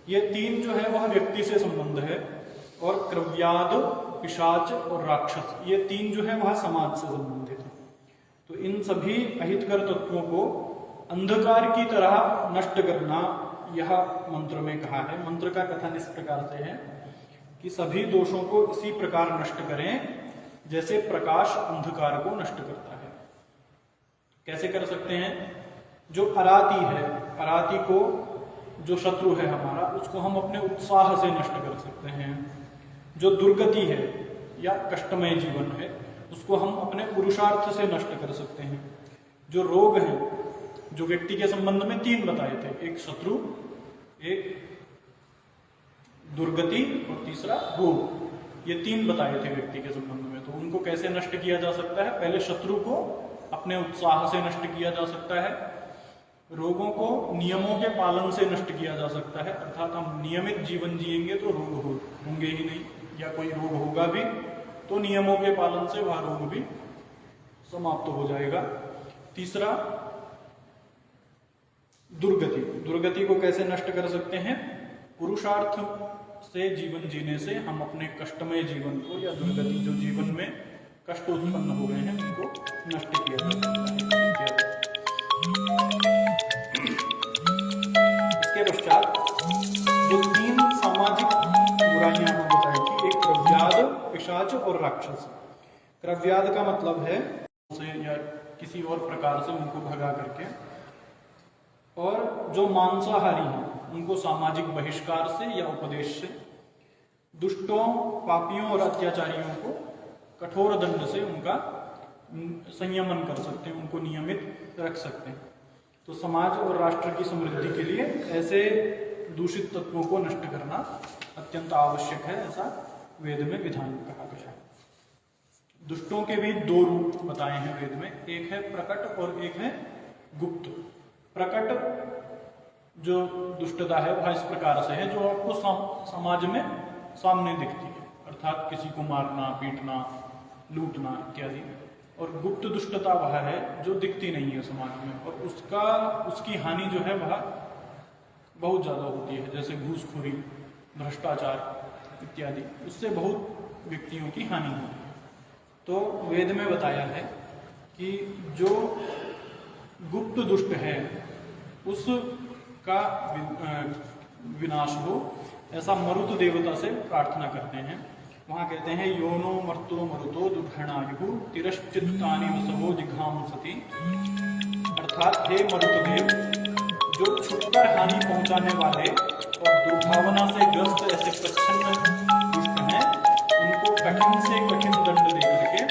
ये तीन जो है वह व्यक्ति से संबंध है। और क्रव्याद, पिशाच और राक्षस, ये तीन जो है वह समाज से संबंधित है। तो इन सभी अहितकर तत्वों को अंधकार की तरह नष्ट करना, यह मंत्र में कहा है। मंत्र का कथन इस प्रकार से है कि सभी दोषों को इसी प्रकार नष्ट करें जैसे प्रकाश अंधकार को नष्ट करता है। कैसे कर सकते हैं? जो अराती है, अराती को जो शत्रु है हमारा, उसको हम अपने उत्साह से नष्ट कर सकते हैं। जो दुर्गति है या कष्टमय जीवन है, उसको हम अपने पुरुषार्थ से नष्ट कर सकते हैं। जो रोग है, जो व्यक्ति के संबंध में तीन बताए थे, एक शत्रु, एक दुर्गति और तीसरा रोग, ये तीन बताए थे व्यक्ति के संबंध में। तो उनको कैसे नष्ट किया जा सकता है? पहले शत्रु को अपने उत्साह से नष्ट किया जा सकता है, रोगों को नियमों के पालन से नष्ट किया जा सकता है, अर्थात हम नियमित जीवन जिएंगे तो रोग होंगे ही नहीं, या कोई रोग होगा भी तो नियमों के पालन से वह रोग भी समाप्त हो जाएगा। तीसरा दुर्गति, दुर्गति को कैसे नष्ट कर सकते हैं? पुरुषार्थ से जीवन जीने से हम अपने कष्टमय जीवन को या दुर्गति, जो जीवन में कष्ट उत्पन्न हो गए हैं, उनको नष्ट किया जा सकता है। इसके पश्चात जो तीन सामाजिक बुराइयां हम बताई थी, एक क्रव्याद, पिशाच और राक्षस। क्रव्याद का मतलब है या किसी और प्रकार से उनको भगा करके, और जो मांसाहारी हैं उनको सामाजिक बहिष्कार से या उपदेश से, दुष्टों, पापियों और अत्याचारियों को कठोर दंड से उनका संयमन कर सकते हैं, उनको नियमित रख सकते हैं। तो समाज और राष्ट्र की समृद्धि के लिए ऐसे दूषित तत्वों को नष्ट करना अत्यंत आवश्यक है, ऐसा वेद में विधान कहा गया है। दुष्टों के भी दो रूप बताए हैं वेद में, एक है प्रकट और एक है गुप्त। प्रकट जो दुष्टता है वह इस प्रकार से है, जो आपको समाज में सामने दिखती है, अर्थात किसी को मारना, पीटना, लूटना इत्यादि। और गुप्त दुष्टता वह है जो दिखती नहीं है समाज में, और उसकी हानि जो है वह बहुत ज़्यादा होती है, जैसे घूसखोरी, भ्रष्टाचार इत्यादि, उससे बहुत व्यक्तियों की हानि होती है। तो वेद में बताया है कि जो गुप्त दुष्ट है उसका विनाश हो, ऐसा मरुत देवता से प्रार्थना करते हैं। वहाँ कहते हैं योनो मर्तो मरुतो दुर्घणायु तिरश्चित्तानि वसवो जिघांसति, अर्थात हे मरुतदेव, जो छुपकर हानि पहुंचाने वाले और दुर्भावना से ग्रस्त ऐसे प्रच्छन्न दुष्ट हैं, उनको कठिन से कठिन दंड दे करके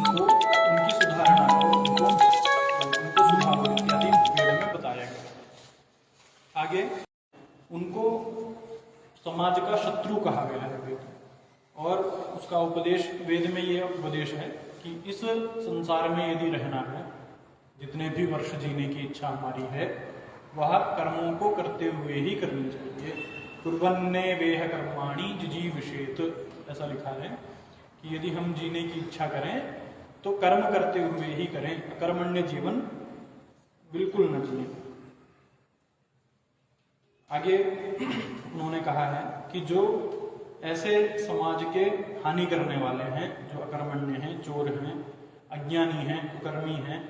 उनको उनकी सुधारणा करो, उनको सुधारो इत्यादि वेद में बताया गया। आगे उनको समाज का शत्रु कहा गया है वेद, और उसका उपदेश वेद में ये उपदेश है कि इस संसार में यदि रहना है, जितने भी वर्ष जीने की इच्छा हमारी है, वह कर्मों को करते हुए ही करनी चाहिए। कुर्वन्ने वेह कर्माणि जिजीविषेत, ऐसा लिखा है कि यदि हम जीने की इच्छा करें तो कर्म करते हुए ही करें, अकर्मण्य जीवन बिल्कुल न जिए। आगे उन्होंने कहा है कि जो ऐसे समाज के हानि करने वाले हैं, जो अकर्मण्य हैं, चोर हैं, अज्ञानी हैं, कुकर्मी हैं,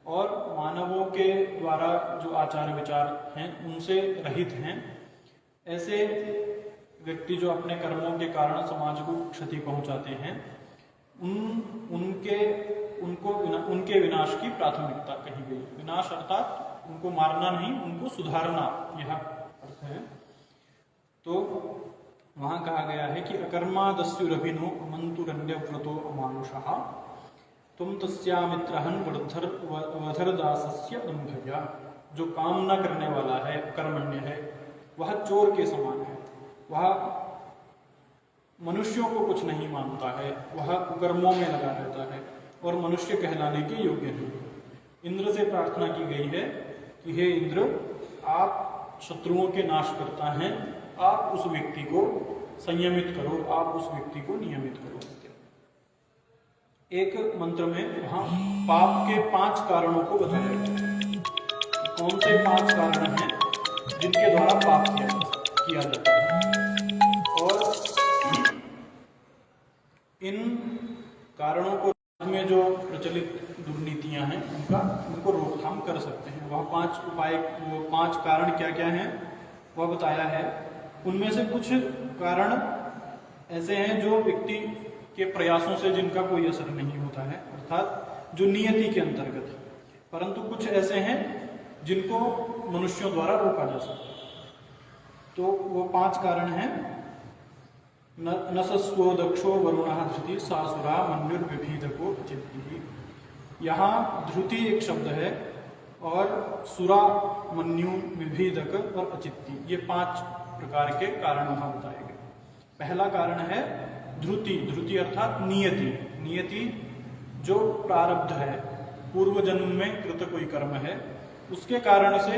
और मानवों के द्वारा जो आचार विचार हैं उनसे रहित हैं, ऐसे व्यक्ति जो अपने कर्मों के कारण समाज को क्षति पहुंचाते हैं, उनके विनाश की प्राथमिकता कही गई। विनाश अर्थात उनको मारना नहीं, उनको सुधारना, यह अर्थ है। तो वहां कहा गया है कि अकर्मादस्युरभिनो अमंतुरन्यव्रतो अमानुषः तुम तस्यामित्रहन वधरदासस्य दंभया। जो काम न करने वाला है, अकर्मण्य है, वह चोर के समान है, वह मनुष्यों को कुछ नहीं मानता है, वह कुकर्मों में लगा रहता है और मनुष्य कहलाने के योग्य नहीं। इंद्र से प्रार्थना की गई है कि हे इंद्र, आप शत्रुओं के नाश करता हैं, आप उस व्यक्ति को संयमित करो, आप उस व्यक्ति को नियमित करो। एक मंत्र में वहां पाप के 5 कारणों को बताया गया। कौन से 5 कारण हैं? जिनके द्वारा पाप किया जाता है। और इन कारणों को में जो प्रचलित दुर्नीतियां हैं उनको रोकथाम कर सकते हैं। वह 5 उपाय, वो 5 कारण क्या क्या हैं वह बताया है। उनमें से कुछ कारण ऐसे हैं जो व्यक्ति के प्रयासों से जिनका कोई असर नहीं होता है, अर्थात जो नियति के अंतर्गत है, परंतु कुछ ऐसे हैं जिनको मनुष्यों द्वारा रोका जा सकता है। तो वो 5 कारण हैं। नसस्वो दक्षो वरुणः धृति सासुरा मन्युर्विभीदको चित्ति। यहाँ धृति एक शब्द है और सुरा, मन्यु, विभीदक और अचित्ति, ये 5 प्रकार के कारण वहां बताए गए। पहला कारण है धृति। धृति अर्थात नियति। नियति जो प्रारब्ध है, पूर्व जन्म में कृत कोई कर्म है, उसके कारण से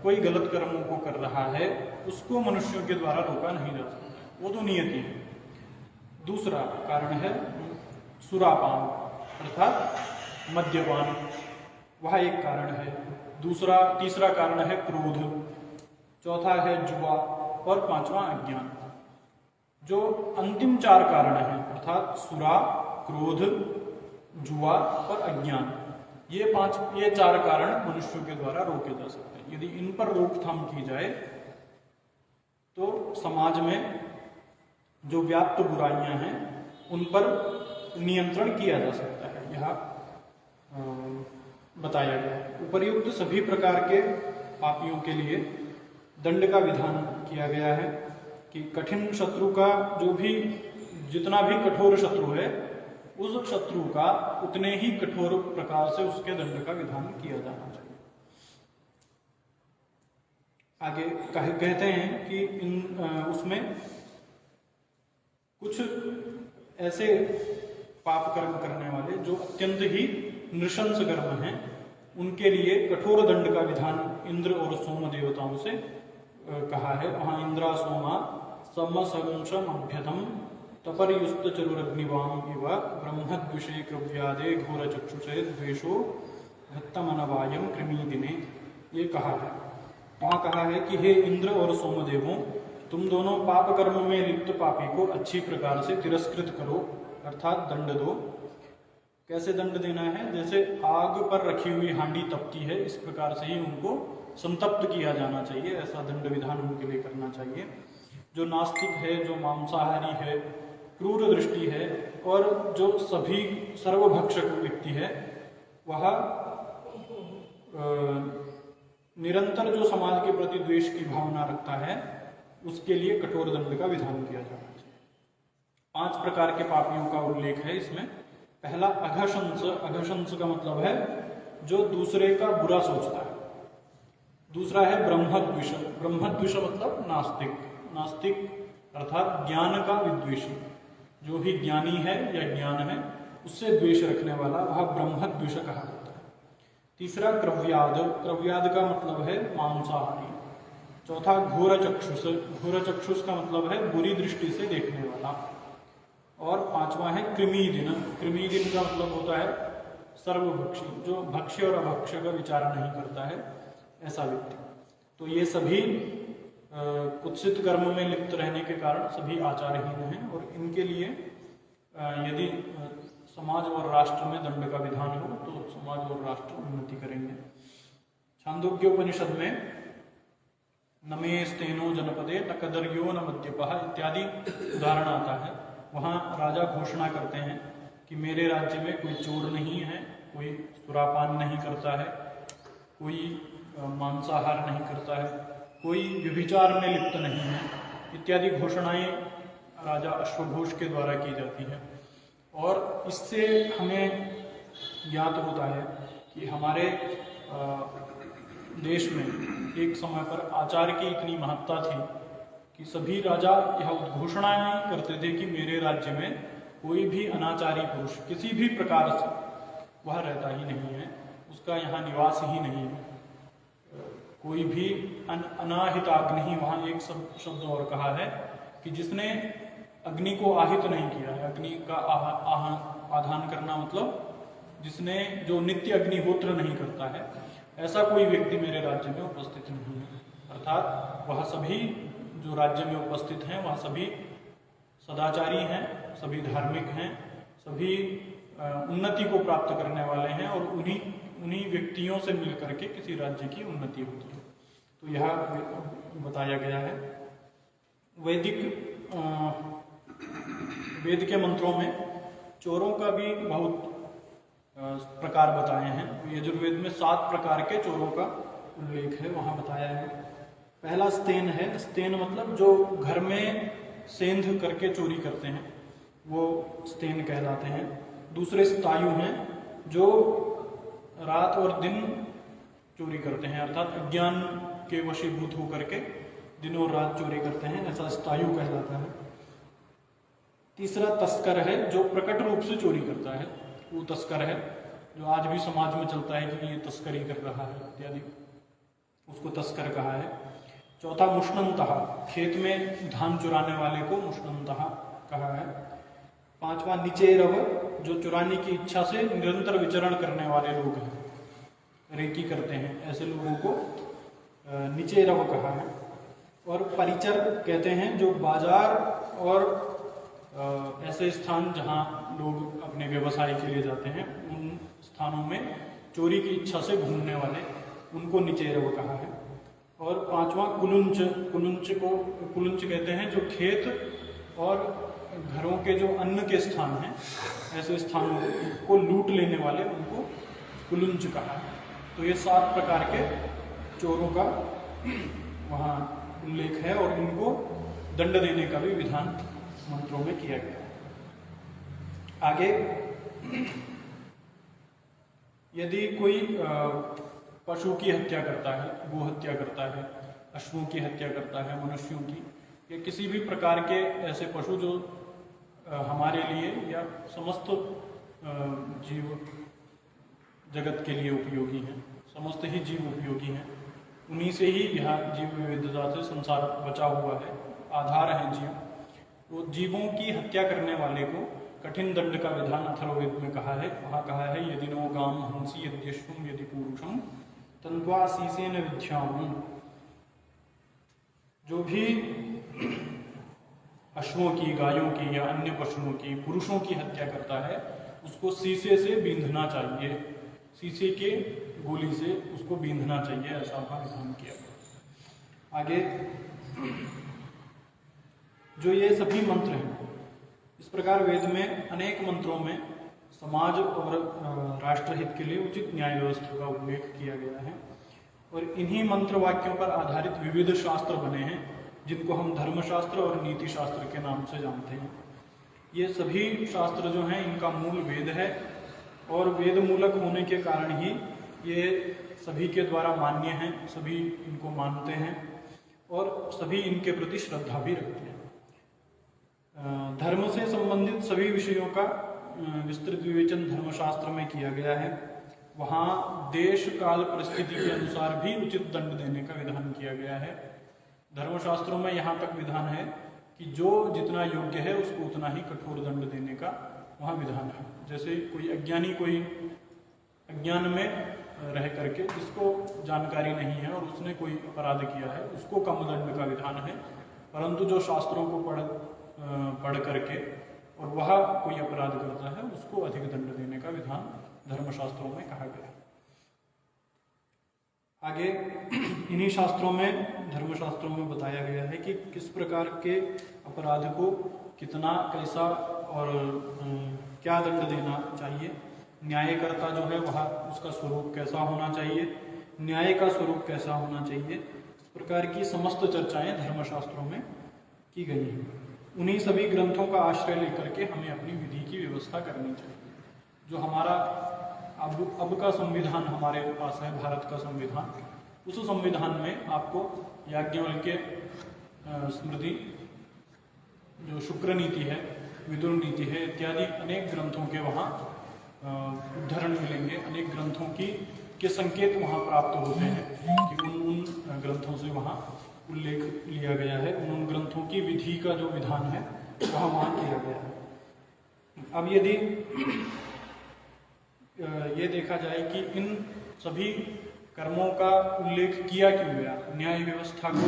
कोई गलत कर्मों को कर रहा है, उसको मनुष्यों के द्वारा रोका नहीं जा सकता, वो तो नियति है। दूसरा कारण है सुरापान अर्थात मद्यपान, वह एक कारण है। तीसरा कारण है क्रोध, चौथा है जुआ और 5वां अज्ञान। जो अंतिम 4 कारण हैं अर्थात सुरा, क्रोध, जुआ और अज्ञान, ये 4 कारण मनुष्यों के द्वारा रोके जा सकते हैं। यदि इन पर रोकथाम की जाए तो समाज में जो व्याप्त बुराइयां हैं उन पर नियंत्रण किया जा सकता है, यह बताया गया है। उपर्युक्त सभी प्रकार के पापियों के लिए दंड का विधान किया गया है कि कठिन शत्रु का जितना भी कठोर शत्रु है, उस शत्रु का उतने ही कठोर प्रकार से उसके दंड का विधान किया जाना चाहिए। आगे कहते हैं कि उसमें कुछ ऐसे पाप कर्म करने वाले जो अत्यंत ही नृशंस कर्म हैं, उनके लिए कठोर दंड का विधान इंद्र और सोम देवताओं से कहा है। वहां इंद्रा सोमा समसंशम अभ्यतम तपर्युस्त चरुरग्निवाम इव ब्रह्मद्विषे क्रव्यादे घोर चक्षुषे द्वेषो भत्तमनवायम कृमि दिने, ये कहा है। वहां कहा है कि हे इंद्र और सोमदेवों, तुम दोनों पाप कर्म में लिप्त पापी को अच्छी प्रकार से तिरस्कृत करो, अर्थात दंड दो। कैसे दंड देना है? जैसे आग पर रखी हुई हांडी तपती है, इस प्रकार से ही उनको संतप्त किया जाना चाहिए, ऐसा दंड विधान उनके लिए करना चाहिए। जो नास्तिक है, जो मांसाहारी है, क्रूर दृष्टि है और जो सभी सर्वभक्षक व्यक्ति है, वह निरंतर जो समाज के प्रति द्वेष की भावना रखता है, उसके लिए कठोर दंड का विधान किया जाना चाहिए। 5 प्रकार के पापियों का उल्लेख है इसमें। पहला अघशंस। अघशंस का मतलब है जो दूसरे का बुरा सोचता है। दूसरा है ब्रह्मद्विष। ब्रह्मद्विष मतलब नास्तिक। नास्तिक अर्थात ज्ञान का विद्वेषी, जो भी ज्ञानी है या ज्ञान है उससे द्वेष रखने वाला, वह ब्रह्मद्विष कहा जाता है। तीसरा क्रव्याद। क्रव्याद का मतलब है मांसाहारी। चौथा घोर चक्षुष। घोर चक्षुष का मतलब है बुरी दृष्टि से देखने वाला। और 5वां है कृमि दिन। कृमि दिन का मतलब होता है सर्वभक्षी, जो भक्ष्य और अभक्ष्य का विचार नहीं करता है, ऐसा व्यक्ति। तो ये सभी कुत्सित कर्म में लिप्त रहने के कारण सभी आचारहीन हैं और इनके लिए यदि समाज और राष्ट्र में दंड का विधान हो तो समाज और राष्ट्र उन्नति करेंगे। छांदोग्योपनिषद में नमे स्तेनो जनपदे न कदर्यो न मद्यपः इत्यादि उदाहरण आता है। वहाँ राजा घोषणा करते हैं कि मेरे राज्य में कोई चोर नहीं है, कोई सुरापान नहीं करता है, कोई मांसाहार नहीं करता है, कोई व्यभिचार में लिप्त नहीं है, इत्यादि घोषणाएं राजा अश्वघोष के द्वारा की जाती हैं। और इससे हमें ज्ञात होता है कि हमारे देश में एक समय पर आचार की इतनी महत्ता थी कि सभी राजा यह घोषणाएं करते थे कि मेरे राज्य में कोई भी अनाचारी पुरुष किसी भी प्रकार से वह रहता ही नहीं है, उसका यहाँ निवास ही नहीं है। कोई भी अनाहिताग्नि, वहाँ एक शब्द और कहा है कि जिसने अग्नि को आहित नहीं किया है। अग्नि का आधान करना मतलब जिसने जो नित्य अग्निहोत्र नहीं करता है, ऐसा कोई व्यक्ति मेरे राज्य में उपस्थित नहीं है। अर्थात वह सभी जो राज्य में उपस्थित हैं वह सभी सदाचारी हैं, सभी धार्मिक हैं, सभी उन्नति को प्राप्त करने वाले हैं और उन्हीं व्यक्तियों से मिलकर के किसी राज्य की उन्नति होती है। तो यह बताया गया है। वेद के मंत्रों में चोरों का भी बहुत प्रकार बताए हैं। यजुर्वेद में 7 प्रकार के चोरों का उल्लेख है, वहाँ बताया है। पहला स्तेन है। स्तेन मतलब जो घर में सेंध करके चोरी करते हैं वो स्तेन कहलाते हैं। दूसरे स्तायु हैं, जो रात और दिन चोरी करते हैं, अर्थात अज्ञान के वशीभूत होकर के दिन और रात चोरी करते हैं, ऐसा स्तायु कहलाता है। तीसरा तस्कर है, जो प्रकट रूप से चोरी करता है, वो तस्कर है, जो आज भी समाज में चलता है कि ये तस्करी कर रहा है इत्यादि, उसको तस्कर कहा है। चौथा मुष्णन्तः, खेत में धान चुराने वाले को मुष्णन्तः कहा है। पांचवा निचेरव, जो चुराने की इच्छा से निरंतर विचरण करने वाले लोग हैं, रेकी करते हैं, ऐसे लोगों को निचेरव कहा है। और परिचर कहते हैं, जो बाजार और ऐसे स्थान जहां लोग अपने व्यवसाय के लिए जाते हैं, उन स्थानों में चोरी की इच्छा से घूमने वाले, उनको निचेरव कहा है। और पांचवा कुलुंच। कुलुंच कहते हैं जो खेत और घरों के जो अन्न के स्थान हैं, ऐसे स्थानों को लूट लेने वाले, उनको कुलुंच कहा है। तो ये 7 प्रकार के चोरों का वहाँ उल्लेख है और इनको दंड देने का भी विधान मंत्रों में किया गया है। आगे, यदि कोई पशु की हत्या करता है, गो हत्या करता है, अश्वों की हत्या करता है, मनुष्यों की, या किसी भी प्रकार के ऐसे पशु जो हमारे लिए या समस्त जीव जगत के लिए उपयोगी हैं, समस्त ही जीव उपयोगी हैं, उन्हीं से ही यह जीव विविधता से संसार बचा हुआ है, आधार है जीव। तो जीवों की हत्या करने वाले को कठिन दंड का विधान अथर्ववेद में कहा है। वहाँ कहा है, यदि नो गाम हंसी यद्यश्वम यदि पुरुषम तन्वा सीसेन विद्याम। जो भी अश्वों की, गायों की या अन्य पशुओं की, पुरुषों की हत्या करता है, उसको सीसे से बींधना चाहिए, सीसे के गोली से उसको बींधना चाहिए, ऐसा वहाँ विधान किया गया। आगे, जो ये सभी मंत्र हैं, इस प्रकार वेद में अनेक मंत्रों में समाज और राष्ट्रहित के लिए उचित न्याय व्यवस्था का उल्लेख किया गया है। और इन्हीं मंत्र वाक्यों पर आधारित विविध शास्त्र बने हैं, जिनको हम धर्मशास्त्र और नीति शास्त्र के नाम से जानते हैं। ये सभी शास्त्र जो हैं, इनका मूल वेद है और वेद मूलक होने के कारण ही ये सभी के द्वारा मान्य हैं, सभी इनको मानते हैं और सभी इनके प्रति श्रद्धा भी रखते हैं। धर्म से संबंधित सभी विषयों का विस्तृत विवेचन धर्मशास्त्र में किया गया है। वहाँ देश काल परिस्थिति के अनुसार भी उचित दंड देने का विधान किया गया है। धर्मशास्त्रों में यहाँ तक विधान है कि जो जितना योग्य है उसको उतना ही कठोर दंड देने का वहाँ विधान है। जैसे कोई अज्ञानी, कोई अज्ञान में रह करके जिसको जानकारी नहीं है और उसने कोई अपराध किया है, उसको कम दंड का विधान है। परंतु जो शास्त्रों को पढ़ करके और वह कोई अपराध करता है, उसको अधिक दंड देने का विधान धर्मशास्त्रों में कहा गया है। आगे इन्हीं शास्त्रों में, धर्मशास्त्रों में बताया गया है कि किस प्रकार के अपराध को कितना, कैसा और क्या दंड देना चाहिए। न्यायकर्ता जो है वह, उसका स्वरूप कैसा होना चाहिए, न्याय का स्वरूप कैसा होना चाहिए, इस प्रकार की समस्त चर्चाएं धर्मशास्त्रों में की गई हैं। उन्हीं सभी ग्रंथों का आश्रय लेकर के हमें अपनी विधि की व्यवस्था करनी चाहिए। जो हमारा अब का संविधान हमारे पास है, भारत का संविधान, उस संविधान में आपको याज्ञवल्क्य स्मृति, जो शुक्र नीति है, विदुर नीति है, इत्यादि अनेक ग्रंथों के वहाँ उद्धरण मिलेंगे। अनेक ग्रंथों के संकेत वहाँ प्राप्त होते हैं कि उन ग्रंथों से वहाँ उल्लेख लिया गया है, उन ग्रंथों की विधि का जो विधान है वह वहाँ किया गया है। अब यदि ये देखा जाए कि इन सभी कर्मों का उल्लेख किया क्यों गया, न्याय व्यवस्था को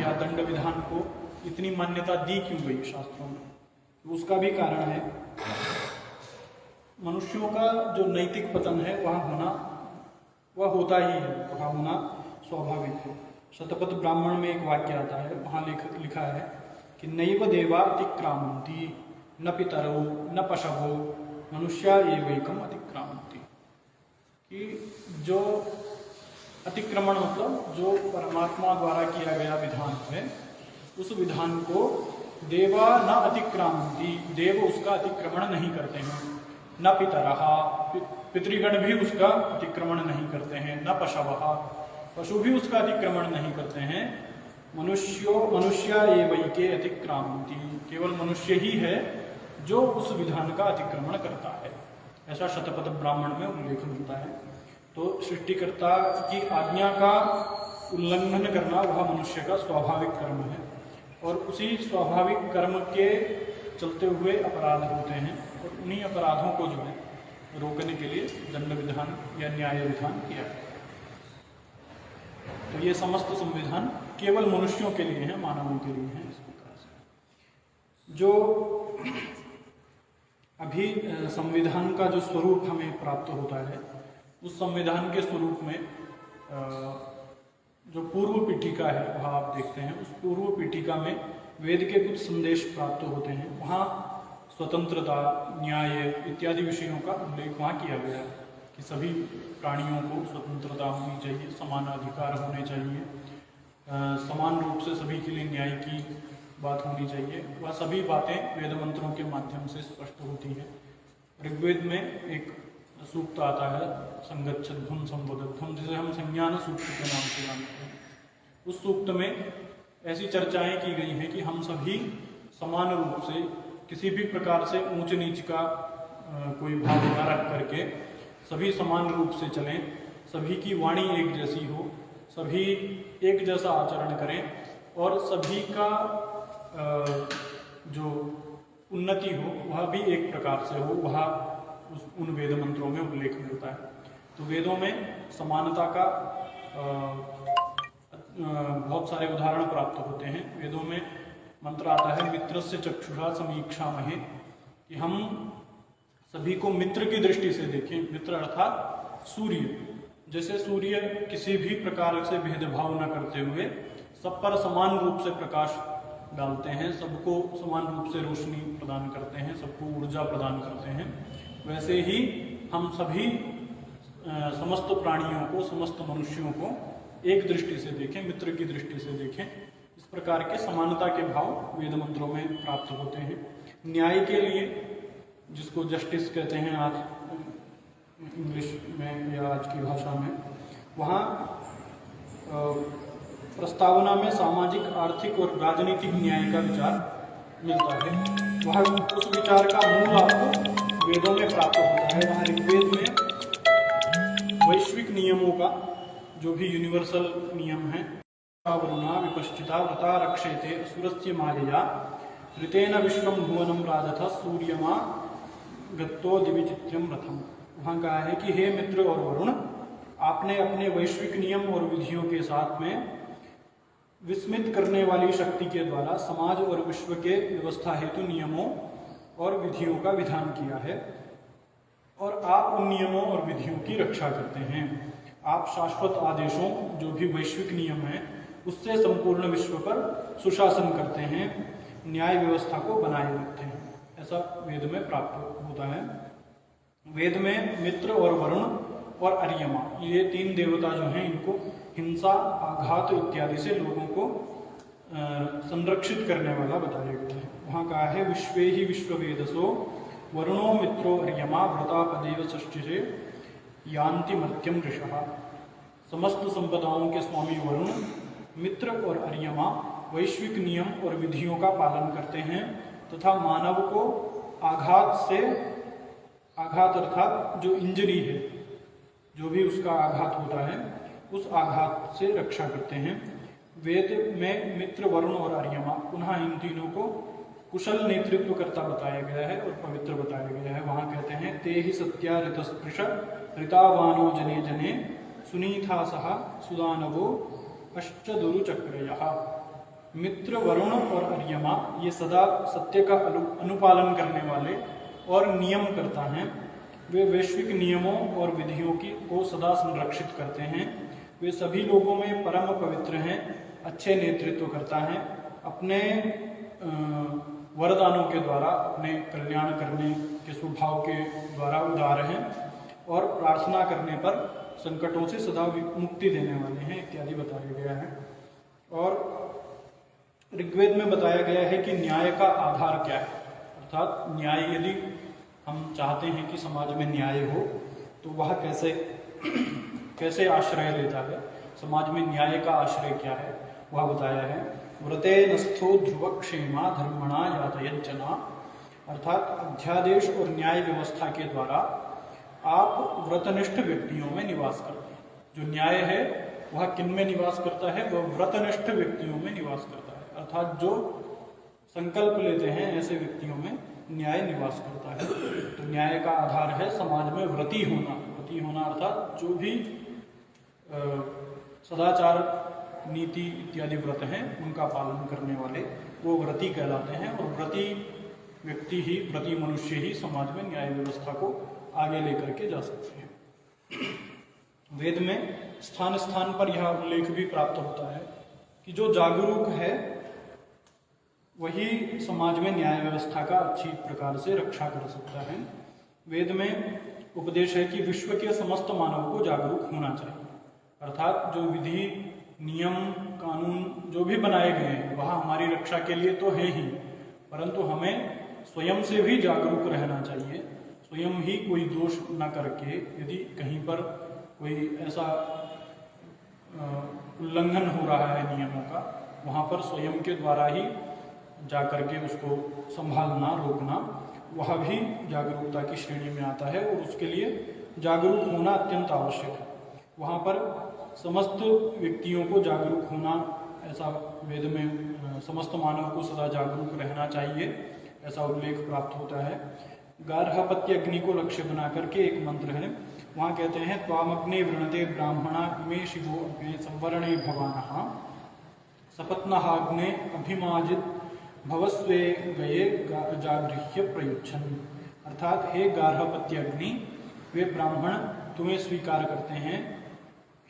या दंड विधान को इतनी मान्यता दी क्यों गई शास्त्रों में, तो उसका भी कारण है। मनुष्यों का जो नैतिक पतन है वह होता ही है, वह होना स्वाभाविक है। शतपथ ब्राह्मण में एक वाक्य आता है, वहाँ लिखा है कि नैव देवा अतिक्रामन्ति न पितरो न पशवो मनुष्या एवैकम अतिक्रामन्ति, कि जो अतिक्रमण मतलब जो परमात्मा द्वारा किया गया विधान है, उस विधान को देवा न अतिक्रामन्ति, देव उसका अतिक्रमण नहीं करते हैं, न पितरहा, पितृगण भी उसका अतिक्रमण नहीं करते हैं, न पशवहा, पशु भी उसका अतिक्रमण नहीं करते हैं, मनुष्य एवैके अतिक्रामन्ति, केवल मनुष्य ही है जो उस विधान का अतिक्रमण करता है, ऐसा शतपथ ब्राह्मण में उल्लेख मिलता है। तो सृष्टिकर्ता की आज्ञा का उल्लंघन करना वह मनुष्य का स्वाभाविक कर्म है, और उसी स्वाभाविक कर्म के चलते हुए अपराध होते हैं, और उन्हीं अपराधों को जो है रोकने के लिए दंड विधान या न्याय विधान किया है। तो ये समस्त संविधान केवल मनुष्यों के लिए है, मानवों के लिए है। इस प्रकार से जो अभी संविधान का जो स्वरूप हमें प्राप्त होता है, उस संविधान के स्वरूप में जो पूर्व पीठिका है वह आप देखते हैं, उस पूर्व पीठिका में वेद के कुछ संदेश प्राप्त होते हैं। वहाँ स्वतंत्रता, न्याय इत्यादि विषयों का उल्लेख वहाँ किया गया है कि सभी प्राणियों को स्वतंत्रता होनी चाहिए, समान अधिकार होने चाहिए, समान रूप से सभी के लिए न्याय की बात होनी चाहिए। वह सभी बातें वेद मंत्रों के माध्यम से स्पष्ट होती है। ऋग्वेद में एक सूक्त आता है संगच्छध्वम संबोधध्वम, जिसे हम संज्ञान सूक्त के नाम से जानते हैं। उस सूक्त में ऐसी चर्चाएं की गई हैं कि हम सभी समान रूप से किसी भी प्रकार से ऊंच नीच का कोई भाव न रख करके सभी समान रूप से चलें, सभी की वाणी एक जैसी हो, सभी एक जैसा आचरण करें, और सभी का जो उन्नति हो वह भी एक प्रकार से हो, वह उन वेद मंत्रों में उल्लेख मिलता है। तो वेदों में समानता का बहुत सारे उदाहरण प्राप्त होते हैं। वेदों में मंत्र आता है मित्रस्य चक्षुषा समीक्षामहे, कि हम सभी को मित्र की दृष्टि से देखें। मित्र अर्थात सूर्य, जैसे सूर्य किसी भी प्रकार से भेदभाव न करते हुए सब पर समान रूप से प्रकाश डालते हैं, सबको समान रूप से रोशनी प्रदान करते हैं, सबको ऊर्जा प्रदान करते हैं, वैसे ही हम सभी समस्त प्राणियों को, समस्त मनुष्यों को एक दृष्टि से देखें, मित्र की दृष्टि से देखें। इस प्रकार के समानता के भाव वेद मंत्रों में प्राप्त होते हैं। न्याय के लिए, जिसको जस्टिस कहते हैं आज इंग्लिश में या आज की भाषा में, वहाँ प्रस्तावना में सामाजिक, आर्थिक और राजनीतिक न्याय का विचार मिलता है। वह उस विचार का मूल आपको वेदों में प्राप्त होता है। वहाँ ऋग्वेद में वैश्विक नियमों का जो भी यूनिवर्सल नियम है, वरुणा विपश्चिता व्रता रक्षेते असुरस्य मायया ऋतेन विश्वम भुवनम राजथ सूर्यमा गत्तो दिविचित्रम रथम। वहाँ कहा है कि हे मित्र और वरुण, आपने अपने वैश्विक नियम और विधियों के साथ में विस्मित करने वाली शक्ति के द्वारा समाज और विश्व के व्यवस्था हेतु नियमों और विधियों का विधान किया है, और आप उन नियमों और विधियों की रक्षा करते हैं। आप शाश्वत आदेशों, जो भी वैश्विक नियम है, उससे संपूर्ण विश्व पर सुशासन करते हैं, न्याय व्यवस्था को बनाए रखते हैं। ऐसा वेद में प्राप्त होता है। वेद में मित्र और वरुण और अर्यमा, ये तीन देवता जो हैं, इनको हिंसा, आघात इत्यादि से लोगों को संरक्षित करने वाला बताया गया है। वहाँ कहा है विश्वे ही विश्ववेदसो वरुणो मित्रो अर्यमा व्रतापदेव षष्ठिरे यान्ति मर्त्यम ऋषः। समस्त संपदाओं के स्वामी वरुण, मित्र और अर्यमा वैश्विक नियम और विधियों का पालन करते हैं तथा मानव को आघात अर्थात जो इंजरी है, जो भी उसका आघात होता है, उस आघात से रक्षा करते हैं। वेद में मित्र, वरुण और अर्यमा, पुनः इन तीनों को कुशल नेतृत्वकर्ता बताया गया है और पवित्र बताया गया है। वहाँ कहते हैं ते ही सत्या ऋतस्पृश ऋतावानो जने जने सुनीता सह सुदानवो अश्चदुरुचक्रयः। मित्र वरुण और अर्यमा ये सदा सत्य का अनुपालन करने वाले और नियम करता हैं। वे वैश्विक नियमों और विधियों को सदा संरक्षित करते हैं। वे सभी लोगों में परम पवित्र हैं, अच्छे नेतृत्व करता है, अपने वरदानों के द्वारा, अपने कल्याण करने के स्वभाव के द्वारा उदार हैं और प्रार्थना करने पर संकटों से सदा मुक्ति देने वाले हैं इत्यादि बताया गया है। और ऋग्वेद में बताया गया है कि न्याय का आधार क्या है, अर्थात न्याय यदि हम चाहते हैं कि समाज में न्याय हो तो वह कैसे आश्रय लेता है, समाज में न्याय का आश्रय क्या है वह बताया है। व्रते नस्थो ध्रुवक्षेमा धर्मणा यातयज्जना, अर्थात अध्यादेश और न्याय व्यवस्था के द्वारा आप व्रतनिष्ठ व्यक्तियों में निवास करते हैं। जो न्याय है वह किन में निवास करता है, वह व्रतनिष्ठ व्यक्तियों में निवास करता है, अर्थात जो संकल्प लेते हैं ऐसे व्यक्तियों में न्याय निवास करता है। तो न्याय का आधार है समाज में व्रती होना। व्रती होना अर्थात जो भी सदाचार, नीति इत्यादि व्रत हैं उनका पालन करने वाले वो व्रती कहलाते हैं। और व्रती व्यक्ति ही, व्रती मनुष्य ही समाज में न्याय व्यवस्था को आगे लेकर के जा सकते हैं। वेद में स्थान स्थान पर यह उल्लेख भी प्राप्त होता है कि जो जागरूक है वही समाज में न्याय व्यवस्था का अच्छी प्रकार से रक्षा कर सकता है। वेद में उपदेश है कि विश्व के समस्त मानव को जागरूक होना चाहिए, अर्थात जो विधि, नियम, कानून जो भी बनाए गए हैं वह हमारी रक्षा के लिए तो है ही, परंतु हमें स्वयं से भी जागरूक रहना चाहिए। स्वयं ही कोई दोष न करके, यदि कहीं पर कोई ऐसा उल्लंघन हो रहा है नियमों का, वहाँ पर स्वयं के द्वारा ही जाकर के उसको संभालना, रोकना, वह भी जागरूकता की श्रेणी में आता है और उसके लिए जागरूक होना अत्यंत आवश्यक है। वहाँ पर समस्त व्यक्तियों को जागरूक होना, ऐसा वेद में समस्त मानव को सदा जागरूक रहना चाहिए, ऐसा उल्लेख प्राप्त होता है। गार्हपत्य अग्नि को लक्ष्य बना करके एक मंत्र है, वहाँ कहते हैं त्वामग्ने वृणते ब्राह्मणा इमे शिवो अग्ने संवरणे भवानः सपत्नहाग्ने अभिमाजित भवस्वे गये जागृह्य प्रयुच्छन, अर्थात हे गार्हपत्य अग्नि, वे ब्राह्मण तुम्हें स्वीकार करते हैं।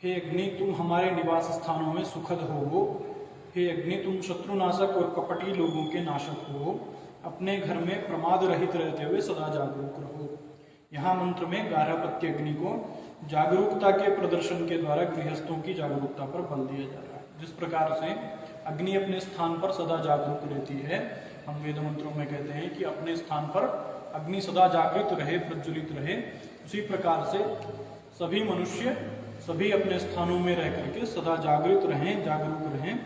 हे अग्नि, तुम हमारे निवास स्थानों में सुखद होवो। हे अग्नि, तुम शत्रुनाशक और कपटी लोगों के नाशक हो। अपने घर में प्रमाद रहित रहते हुए सदा जागरूक रहो। यहाँ मंत्र में गार्हपत्य अग्नि को जागरूकता के प्रदर्शन के द्वारा गृहस्थों की जागरूकता पर बल दिया जा रहा है। जिस प्रकार से अग्नि अपने स्थान पर सदा जागरूक रहती है, हम वेद मंत्रों में कहते हैं कि अपने स्थान पर अग्नि सदा जागृत रहे, प्रज्वलित रहे, उसी प्रकार से सभी मनुष्य सभी अपने स्थानों में रह करके सदा जागृत रहें, जागरूक रहें,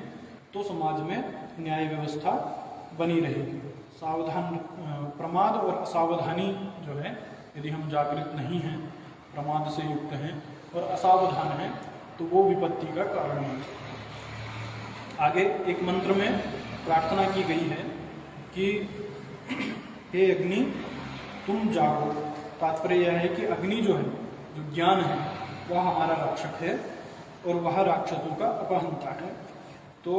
तो समाज में न्याय व्यवस्था बनी रहेगी। सावधान, प्रमाद और असावधानी जो है, यदि हम जागृत नहीं हैं, प्रमाद से युक्त हैं और असावधान हैं, तो वो विपत्ति का कारण बन सकता है। आगे एक मंत्र में प्रार्थना की गई है कि हे अग्नि, तुम जागो। तात्पर्य यह है कि अग्नि जो है, जो ज्ञान है, वह हमारा रक्षक है और वह राक्षसों का अपहंता है। तो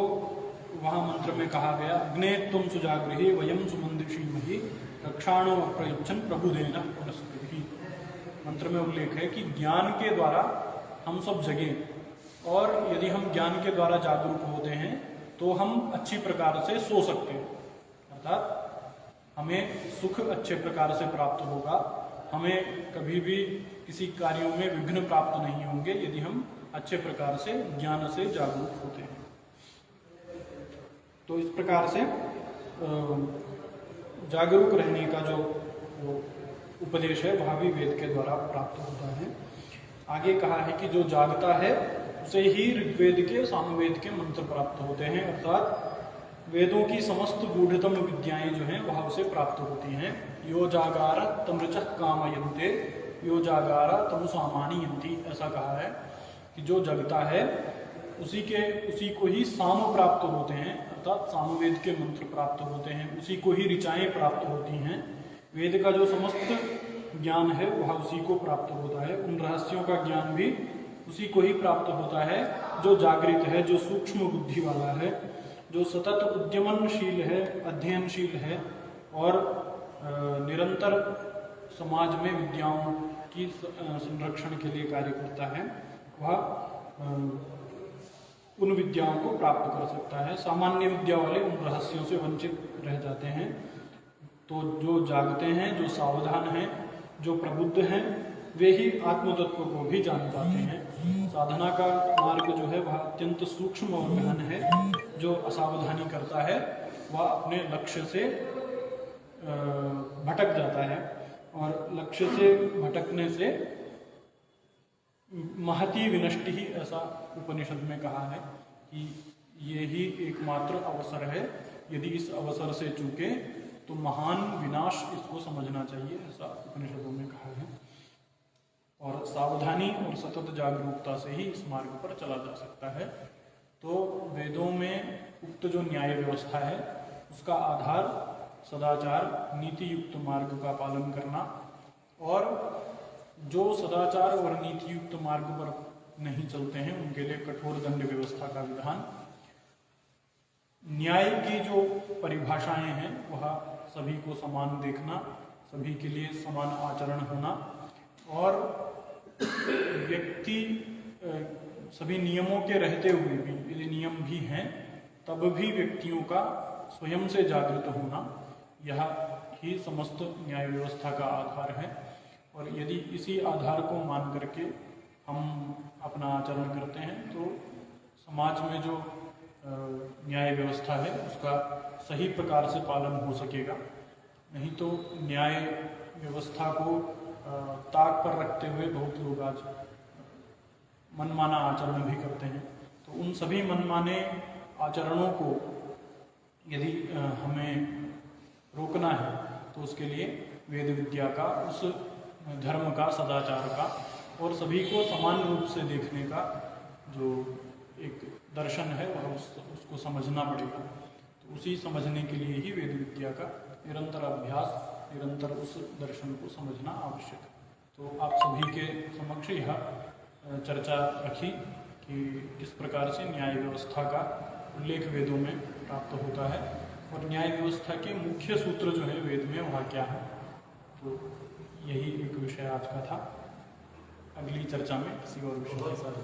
वहाँ मंत्र में कहा गया अग्ने तुम सुजागृहि वयम सुमंदिषीमहि रक्षाणो अप्रयुच्छन प्रबुदेन पुनस्कृति। मंत्र में उल्लेख है कि ज्ञान के द्वारा हम सब जगें, और यदि हम ज्ञान के द्वारा जागरूक होते हैं तो हम अच्छी प्रकार से सो सकते हैं, अर्थात हमें सुख अच्छे प्रकार से प्राप्त होगा, हमें कभी भी किसी कार्यों में विघ्न प्राप्त नहीं होंगे यदि हम अच्छे प्रकार से ज्ञान से जागरूक होते हैं। तो इस प्रकार से जागरूक रहने का जो उपदेश है वह भी वेद के द्वारा प्राप्त होता है। आगे कहा है कि जो जागता है उसे ही ऋग्वेद के, सामवेद के मंत्र प्राप्त होते हैं, अर्थात वेदों की समस्त गूढ़तम विद्याएं जो हैं वह उसे प्राप्त होती हैं। यो जागार तमृचः कामयन्ते यो जागार तमुसामानी यन्ति, ऐसा कहा है कि जो जगता है उसी को ही साम प्राप्त होते हैं, अर्थात सामवेद के मंत्र प्राप्त होते हैं, उसी को ही ऋचाएं प्राप्त होती हैं। वेद का जो समस्त ज्ञान है वह उसी को प्राप्त होता है। उन रहस्यों का ज्ञान भी उसी को ही प्राप्त होता है जो जागृत है, जो सूक्ष्म बुद्धि वाला है, जो सतत उद्यमनशील है, अध्ययनशील है और निरंतर समाज में विद्याओं की संरक्षण के लिए कार्य करता है। वह उन विद्याओं को प्राप्त कर सकता है। सामान्य विद्या वाले उन रहस्यों से वंचित रह जाते हैं। तो जो जागते हैं, जो सावधान हैं, जो प्रबुद्ध हैं, वे ही आत्म तत्व को भी जान पाते हैं। साधना का मार्ग जो है वह अत्यंत सूक्ष्म और गहन है। जो असावधानी करता है वह अपने लक्ष्य से भटक जाता है और लक्ष्य से भटकने से महती विनष्टि ही, ऐसा उपनिषद में कहा है कि ये ही एकमात्र अवसर है, यदि इस अवसर से चूके तो महान विनाश इसको समझना चाहिए, ऐसा उपनिषदों में कहा है। और सावधानी और सतत जागरूकता से ही इस मार्ग पर चला जा सकता है। तो वेदों में उक्त जो न्याय व्यवस्था है उसका आधार सदाचार, नीति युक्त मार्ग का पालन करना, और जो सदाचार और नीति युक्त मार्ग पर नहीं चलते हैं उनके लिए कठोर दंड व्यवस्था का विधान। न्याय की जो परिभाषाएं हैं वह सभी को समान देखना, सभी के लिए समान आचरण होना, और व्यक्ति सभी नियमों के रहते हुए भी, यदि नियम भी हैं तब भी व्यक्तियों का स्वयं से जागृत होना, यह ही समस्त न्याय व्यवस्था का आधार है। और यदि इसी आधार को मान करके हम अपना आचरण करते हैं तो समाज में जो न्याय व्यवस्था है उसका सही प्रकार से पालन हो सकेगा। नहीं तो न्याय व्यवस्था को ताक पर रखते हुए बहुत लोग आज मनमाना आचरण भी करते हैं। तो उन सभी मनमाने आचरणों को यदि हमें रोकना है तो उसके लिए वेद विद्या का, उस धर्म का, सदाचार का और सभी को समान रूप से देखने का जो एक दर्शन है वह उसको समझना पड़ेगा। तो उसी समझने के लिए ही वेद विद्या का निरंतर अभ्यास, निरंतर उस दर्शन को समझना आवश्यक है। तो आप सभी के समक्ष यह चर्चा रखी कि किस प्रकार से न्याय व्यवस्था का उल्लेख वेदों में प्राप्त होता है और न्याय व्यवस्था के मुख्य सूत्र जो है वेद में वह क्या है। तो यही एक विषय आज का था। अगली चर्चा में किसी और विषय के साथ